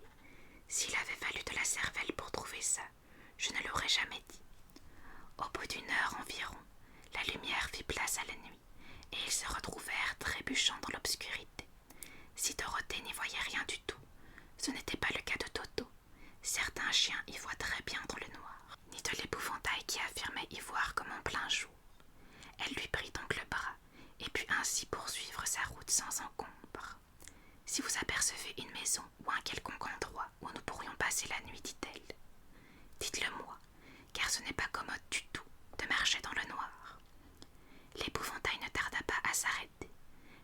S'il avait fallu de la cervelle pour trouver ça, je ne l'aurais jamais dit. Au bout d'une heure environ, la lumière fit place à la nuit, et ils se retrouvèrent trébuchant dans l'obscurité. Si Dorothée n'y voyait rien du tout, ce n'était pas le cas de Toto. Certains chiens y voient très bien dans le noir, ni de l'épouvantail qui affirmait y voir comme en plein jour. Elle lui prit donc le bras, et put ainsi poursuivre sa route sans encombre. Si vous apercevez une maison ou un quelconque endroit où nous pourrions passer la nuit, dit-elle, dites-le moi, car ce n'est pas commode du tout de marcher dans le noir. L'épouvantail ne tarda pas à s'arrêter.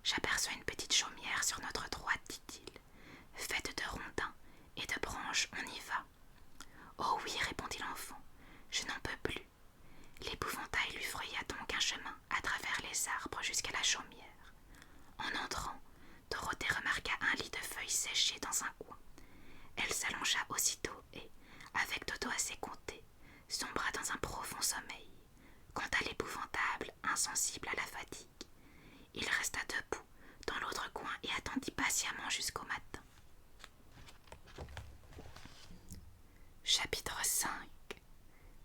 J'aperçois une petite chaumière sur notre droite, dit-il. Faite de rondins et de branches, on y va. Oh oui, répondit l'enfant, je n'en peux plus. L'épouvantail lui fraya donc un chemin à travers les arbres jusqu'à la chaumière. En entrant, Dorothée remarqua un lit de feuilles séchées dans un coin. Elle s'allongea aussitôt et, avec Toto à ses côtés, sombra dans un profond sommeil. Quant à l'épouvantable, insensible à la fatigue, il resta debout dans l'autre coin et attendit patiemment jusqu'au matin. Chapitre 5.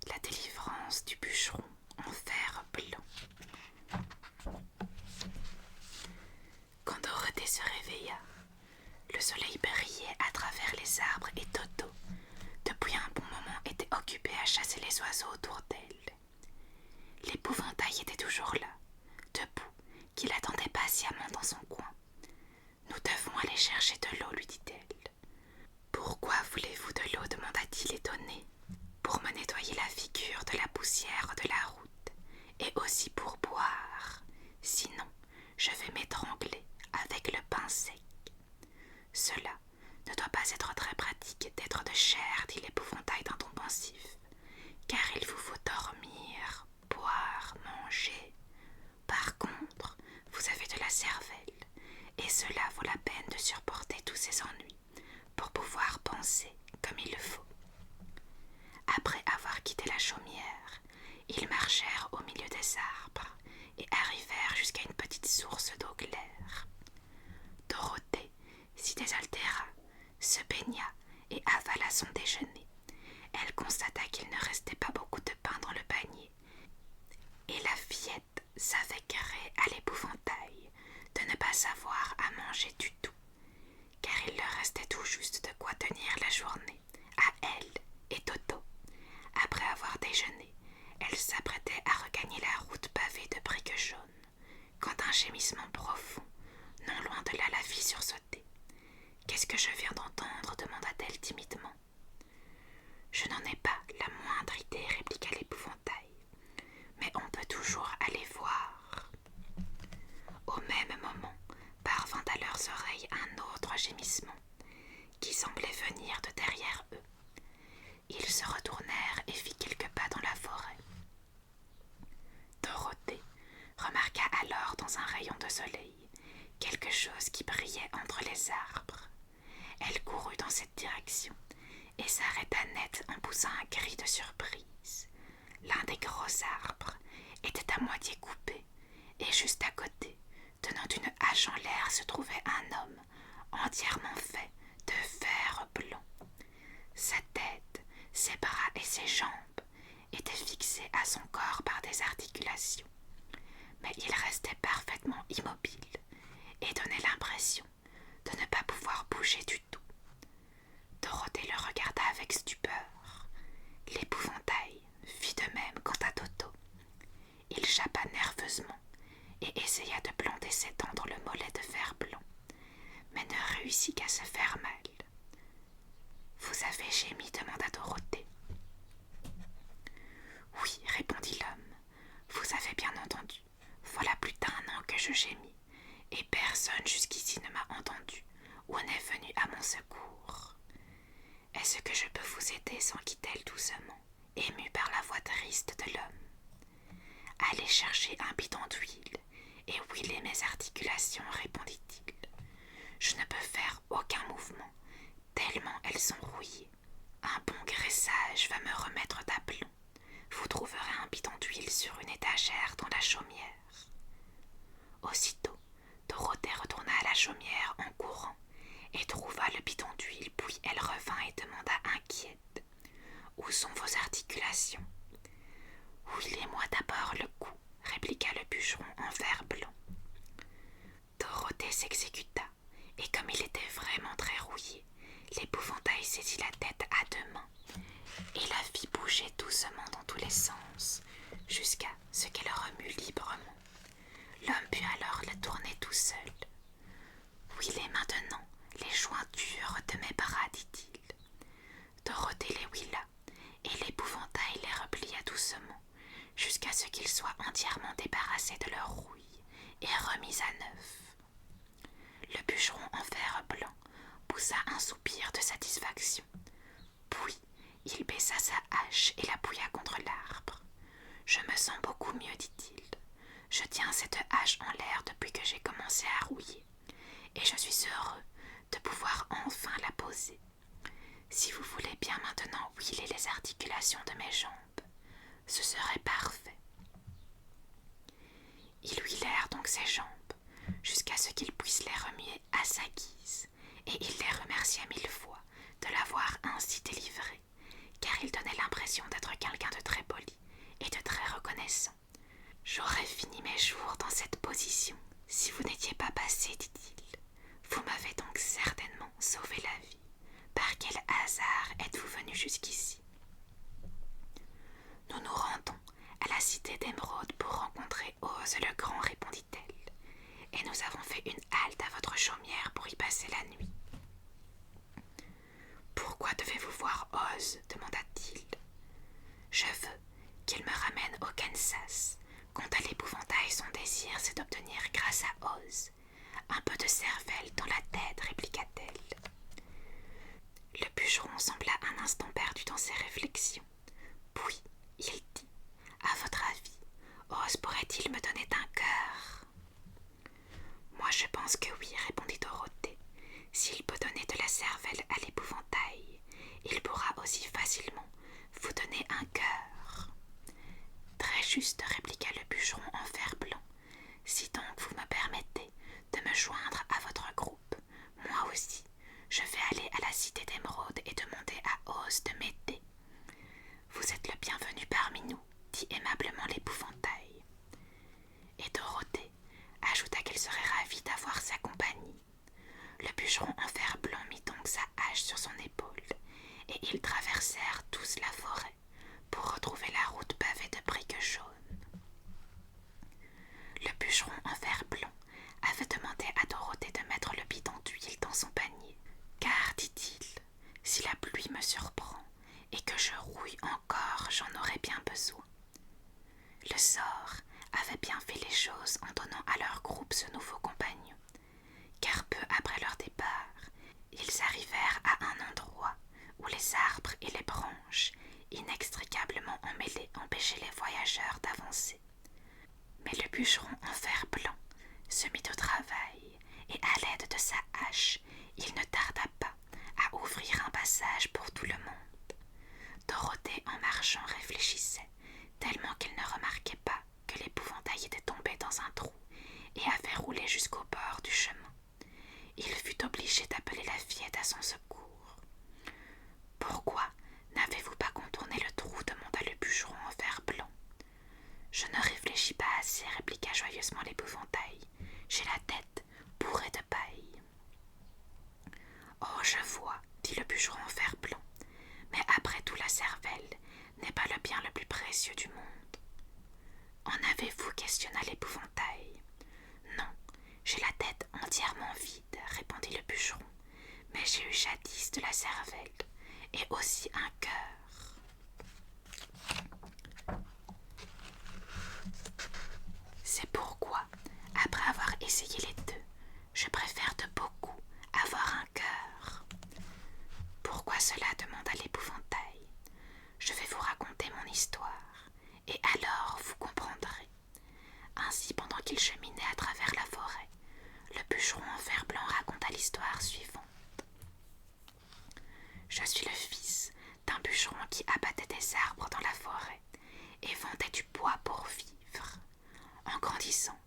La délivrance du bûcheron en fer blanc. Quand Dorothée se réveilla, le soleil brillait à travers les arbres et Toto, depuis un bon moment, était occupé à chasser les oiseaux autour d'elle. L'épouvantail était toujours là, debout, qu'il attendait patiemment dans son coin. « Nous devons aller chercher de l'eau, lui dit-elle. « Pourquoi voulez-vous de l'eau » demanda-t-il étonné. « Pour me nettoyer la figure de la poussière de la route, et aussi pour boire. Sinon, je vais m'étrangler avec le pincé. » comme il le faut. Après avoir quitté la chaumière, ils marchèrent au milieu des arbres et arrivèrent jusqu'à une petite source d'eau claire. Dorothée s'y désaltéra, se baigna et avala son déjeuner. Elle constata qu'il ne restait pas beaucoup de pain dans le panier, et la fillette s'avéquerait à l'épouvantail de ne pas savoir à manger du tout, car il leur restait tout juste de quoi tenir la journée, à elle et Toto. Après avoir déjeuné, elle s'apprêtait à regagner la route pavée de briques jaunes, quand un gémissement profond, non loin de là, la fit sursauter. « Qu'est-ce que je viens d'entendre » demanda-t-elle timidement. « Je n'en ai pas la moindre idée » répliqua l'épouvantail. « Mais on peut toujours aller voir. » Au même moment, parvint à leurs oreilles un autre gémissement, qui semblait venir de derrière eux. Ils se retournèrent et firent quelques pas dans la forêt. Dorothée remarqua alors dans un rayon de soleil quelque chose qui brillait entre les arbres. Elle courut dans cette direction et s'arrêta net en poussant un cri de surprise. L'un des gros arbres était à moitié coupé et juste à côté, tenant une hache en l'air, se trouvait un homme entièrement fait de fer blanc. Sa tête, ses bras et ses jambes étaient fixés à son corps par des articulations, mais il restait parfaitement immobile et donnait l'impression de ne pas pouvoir bouger du tout. Dorothée le regarda avec stupeur. L'épouvantail fit de même quant à Toto. Il jappa nerveusement et essaya de planter ses dents dans le mollet de fer blanc, mais ne réussit qu'à se faire mal. « Vous avez gémi » demanda Dorothée. « Oui, répondit l'homme, vous avez bien entendu. Voilà plus d'1 an que je gémis, et personne jusqu'ici ne m'a entendu ou n'est venu à mon secours. Est-ce que je peux vous aider » s'enquit-elle doucement, émue par la voix triste de l'homme. « Allez chercher un bidon d'huile et huiler mes articulations, répondit-il. Je ne peux faire aucun mouvement, tellement elles sont rouillées. Un bon graissage va me remettre d'aplomb. Vous trouverez un bidon d'huile sur une étagère dans la chaumière. » Aussitôt, Dorothée retourna à la chaumière en courant et trouva le bidon d'huile, puis elle revint et demanda inquiète: « Où sont vos articulations ?»« Huilez-moi d'abord le cou, » répliqua le bûcheron en fer blanc. Dorothée s'exécuta, et comme il était vraiment très rouillé, l'épouvantail saisit la tête à 2 mains et la fit bouger doucement dans tous les sens, jusqu'à ce qu'elle remue librement. L'homme put alors le tourner tout seul. « Huilez maintenant les jointures de mes bras, dit-il. » Dorothée les huila, et l'épouvantail les replia doucement, jusqu'à ce qu'ils soient entièrement débarrassés de leur rouille et remis à neuf. Le bûcheron en fer blanc poussa un soupir de satisfaction. Puis il baissa sa hache et l'appuya contre l'arbre. « Je me sens beaucoup mieux, dit-il. Je tiens cette hache en l'air depuis que j'ai commencé à rouiller, et je suis heureux de pouvoir enfin la poser. Si vous voulez bien maintenant huiler les articulations de mes jambes, ce serait parfait. » Ils huilèrent donc ses jambes, jusqu'à ce qu'il puisse les remuer à sa guise, et il les remercia 1000 fois de l'avoir ainsi délivré, car il donnait l'impression d'être quelqu'un de très poli et de très reconnaissant. « J'aurais fini mes jours dans cette position si vous n'étiez pas passé, dit-il. Vous m'avez donc certainement sauvé la vie. Par quel hasard êtes-vous venu jusqu'ici ? » « Nous nous rendons à la cité d'Émeraude pour rencontrer Oz le Grand, répondit-elle, et nous avons fait une halte à votre chaumière pour y passer la nuit. »« Pourquoi devez-vous voir Oz ? demanda-t-il. »« Je veux qu'il me ramène au Kansas. Quant à l'épouvantail, son désir, c'est d'obtenir grâce à Oz un peu de cervelle dans la tête, répliqua-t-elle. Le bûcheron sembla un instant perdu dans ses réflexions. Puis il dit: « À votre avis, Oz pourrait-il me donner un cœur ?»« Moi je pense que oui, répondit Dorothée. S'il peut donner de la cervelle à l'épouvantail, il traversèrent tous la forêt pour retrouver la route pavée de briques jaunes. Le bûcheron en fer blanc avait demandé à Dorothée de mettre le bidon d'huile dans son panier, car, dit-il, si la pluie me surprend et que je rouille encore, j'en aurai bien besoin. Le sort avait bien fait les choses en donnant à leur groupe ce nouveau compagnon, car peu après leur départ, ils arrivèrent à un endroit où les arbres et les branches, inextricablement emmêlés, empêchaient les voyageurs d'avancer. Mais le bûcheron en fer blanc se mit au travail, et à l'aide de sa hache, il ne tarda pas à ouvrir un passage pour tout le monde. Dorothée, en marchant, réfléchissait, tellement qu'elle ne remarquait pas que l'épouvantail était tombé dans un trou et avait roulé jusqu'au bord du chemin. Il fut obligé d'appeler la fillette à son secours. « Pourquoi n'avez-vous pas contourné le trou ?» demanda le bûcheron en fer blanc. « Je ne réfléchis pas assez, » répliqua joyeusement l'épouvantail. « J'ai la tête bourrée de paille. »« Oh, je vois, » dit le bûcheron en fer blanc. « Mais après tout, la cervelle n'est pas le bien le plus précieux du monde. »« En avez-vous ?» questionna l'épouvantail. « Non, j'ai la tête entièrement vide, » répondit le bûcheron. « Mais j'ai eu jadis de la cervelle et aussi un cœur. » C'est pourquoi, après avoir essayé les deux, je préfère de beaucoup avoir un cœur. « Pourquoi cela ?» demanda l'épouvantail. « Je vais vous raconter mon histoire, et alors vous comprendrez. » Ainsi, pendant qu'il cheminait à travers la forêt, le bûcheron en fer blanc raconta l'histoire suivante. « Je suis le fils d'un bûcheron qui abattait des arbres dans la forêt et vendait du bois pour vivre. En grandissant,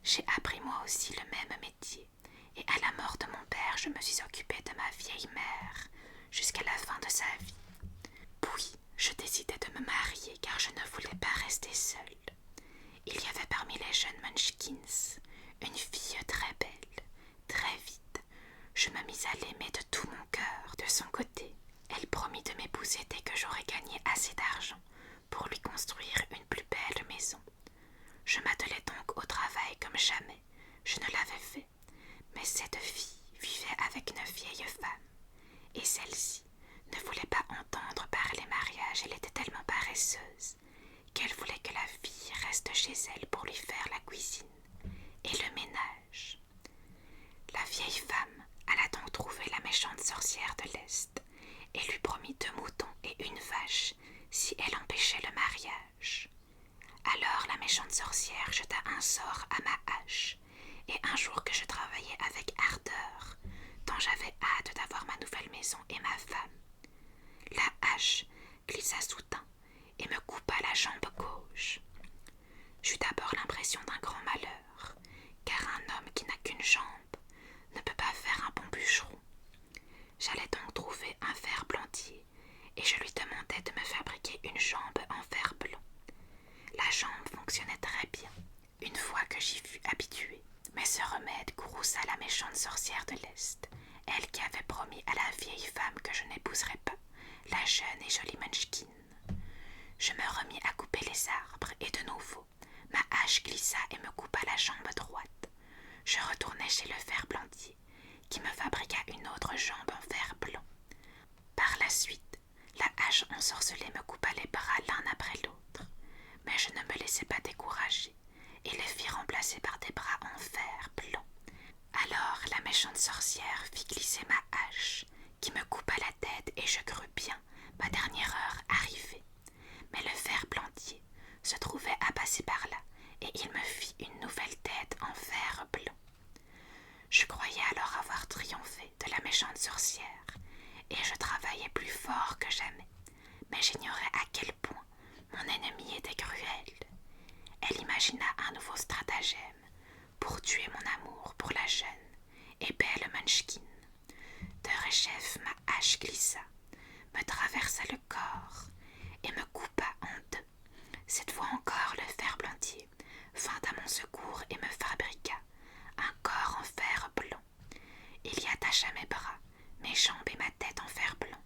j'ai appris moi aussi le même métier, et à la mort de mon père, je me suis occupée de ma vieille mère jusqu'à la fin de sa vie. Puis, je décidai de me marier car je ne voulais pas rester seule. Il y avait parmi les jeunes Munchkins une fille très belle. Très vite, je me mis à l'aimer de tout mon cœur. De son côté, elle promit de m'épouser dès que j'aurais gagné assez d'argent pour lui construire une plus belle maison. Je m'attelai donc au travail comme jamais je ne l'avais fait, mais cette fille vivait avec une vieille femme, et celle-ci ne voulait pas entendre parler mariage. Elle était tellement paresseuse qu'elle voulait que la fille reste chez elle pour lui faire la cuisine et le ménage. La vieille femme alla donc trouver la méchante sorcière de l'Est et lui promit 2 moutons et une vache si elle empêchait le mariage. Alors la méchante sorcière jeta un sort à ma hache, et un jour que je travaillais avec ardeur, tant j'avais hâte d'avoir ma nouvelle maison et ma femme, la hache glissa soudain et me coupa la jambe gauche. J'eus d'abord l'impression d'un grand malheur, car un homme qui n'a qu'une jambe ne peut pas faire un bon bûcheron. J'allais donc trouver un fer-blantier, et je lui demandai de me fabriquer une jambe en fer blanc. La jambe fonctionnait très bien, une fois que j'y fus habituée. Mais ce remède courrouça la méchante sorcière de l'Est, elle qui avait promis à la vieille femme que je n'épouserais pas la jeune et jolie Munchkin. Je me remis à couper les arbres, et de nouveau, ma hache glissa et me coupa la jambe droite. Je retournai chez le fer-blantier, qui me fabriqua une autre jambe en fer blanc. Par la suite, la hache ensorcelée me coupa les bras l'un après l'autre, mais je ne me laissai pas décourager et les fis remplacer par des bras en fer blanc. Alors la méchante sorcière fit glisser ma hache, qui me coupa la tête, et je crus bien ma dernière heure arrivée. Mais le fer-blantier se trouvait à passer par là, et il me fit une nouvelle tête en fer blanc. Je croyais alors avoir triomphé de la méchante sorcière, et je travaillais plus fort que jamais, mais j'ignorais à quel point mon ennemi était cruel. Elle imagina un nouveau stratagème pour tuer mon amour pour la jeune et belle Munchkin. De rechef, ma hache glissa, me traversa le corps et me coupa en 2. Cette fois encore, le fer-blantier vint à mon secours et me fabriqua un corps en fer blanc. Il y attacha mes bras, mes jambes et ma tête en fer blanc,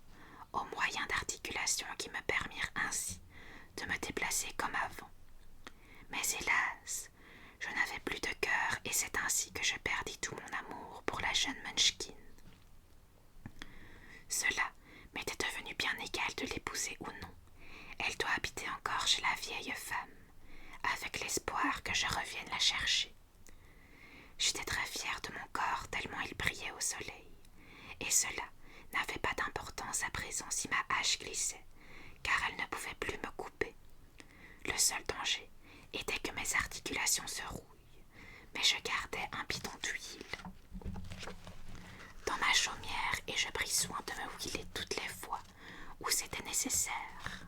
au moyen d'articulations articulations qui me permirent ainsi de me déplacer comme avant. Mais hélas, je n'avais plus de cœur et c'est ainsi que je perdis tout mon amour pour la jeune Munchkin. Cela m'était devenu bien égal de l'épouser ou non. Elle doit habiter encore chez la vieille femme, avec l'espoir que je revienne la chercher. J'étais très fière de mon corps tellement il brillait au soleil, et cela n'avait pas d'importance à présent si ma hache glissait, car elle ne pouvait plus me couper. Le seul danger était que mes articulations se rouillent, mais je gardais un bidon d'huile dans ma chaumière et je pris soin de me huiler toutes les fois où c'était nécessaire.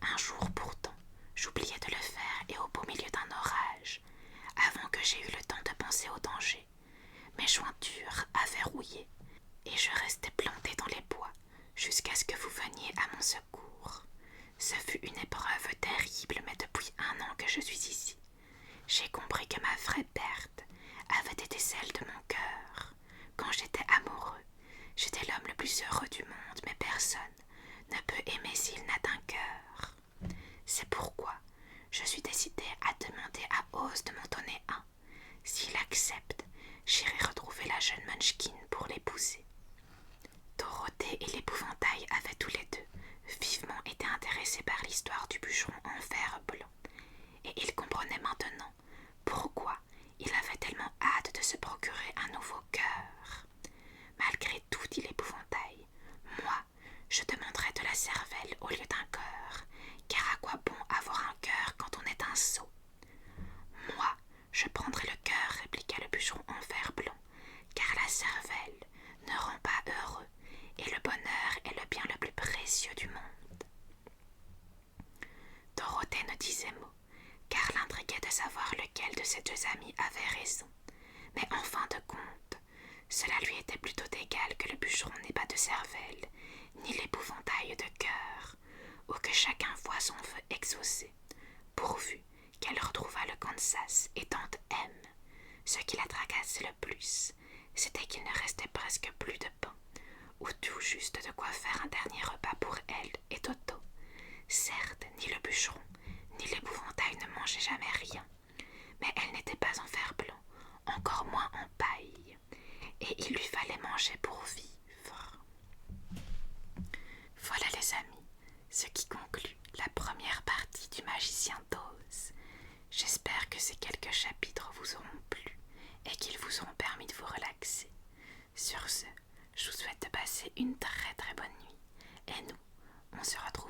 Un jour pourtant, j'oubliais de le faire et au beau milieu d'un orage, avant que j'aie eu le temps de penser au danger, mes jointures avaient rouillé et je restais plantée dans les bois jusqu'à ce que vous veniez à mon secours. Ce fut une épreuve terrible, mais depuis 1 an que je suis ici, j'ai compris que ma vraie perte avait été celle de mon cœur. Quand j'étais amoureux, j'étais l'homme le plus heureux du monde, mais personne ne peut aimer s'il n'a d'un cœur. C'est pourquoi je suis décidée à demander à Oz de m'en donner un. S'il accepte, j'irai retrouver la jeune Munchkin pour l'épouser. Dorothée et l'épouvantail avaient tous les deux vivement été intéressés par l'histoire du bûcheron en fer blanc, et ils comprenaient maintenant pourquoi il avait tellement hâte de se procurer un nouveau cœur. Malgré tout, dit l'épouvantail, moi, je demanderai de la cervelle au lieu d'un cœur, car à quoi bon avoir un cœur quand on est un sot? Moi, je prendrai le cœur, répliqua le bûcheron en fer blanc, car la cervelle ne rend pas heureux, et le bonheur est le bien le plus précieux du monde. Dorothée ne disait mot, car l'intriguait de savoir lequel de ses 2 amis avait raison. Mais en fin de compte, cela lui était plutôt égal que le bûcheron n'ait pas de cervelle, ni l'épouvantail de cœur, ou que chacun voie son vœu exaucé, pourvu qu'elle retrouvât le Kansas et tante M. Ce qui la tracassait le plus, c'était qu'il ne restait presque plus de pain, ou tout juste de quoi faire un dernier repas pour elle et Toto. Certes, ni le bûcheron, ni l'épouvantail ne mangeaient jamais rien, mais elle n'était pas en fer blanc, encore moins en paille, et il lui fallait manger pour vivre. Voilà les amis, ce qui conclut la première partie du Magicien d'Oz. J'espère que ces quelques chapitres vous auront plu et qu'ils vous auront permis de vous relaxer. Sur ce, je vous souhaite de passer une très très bonne nuit, et nous, on se retrouve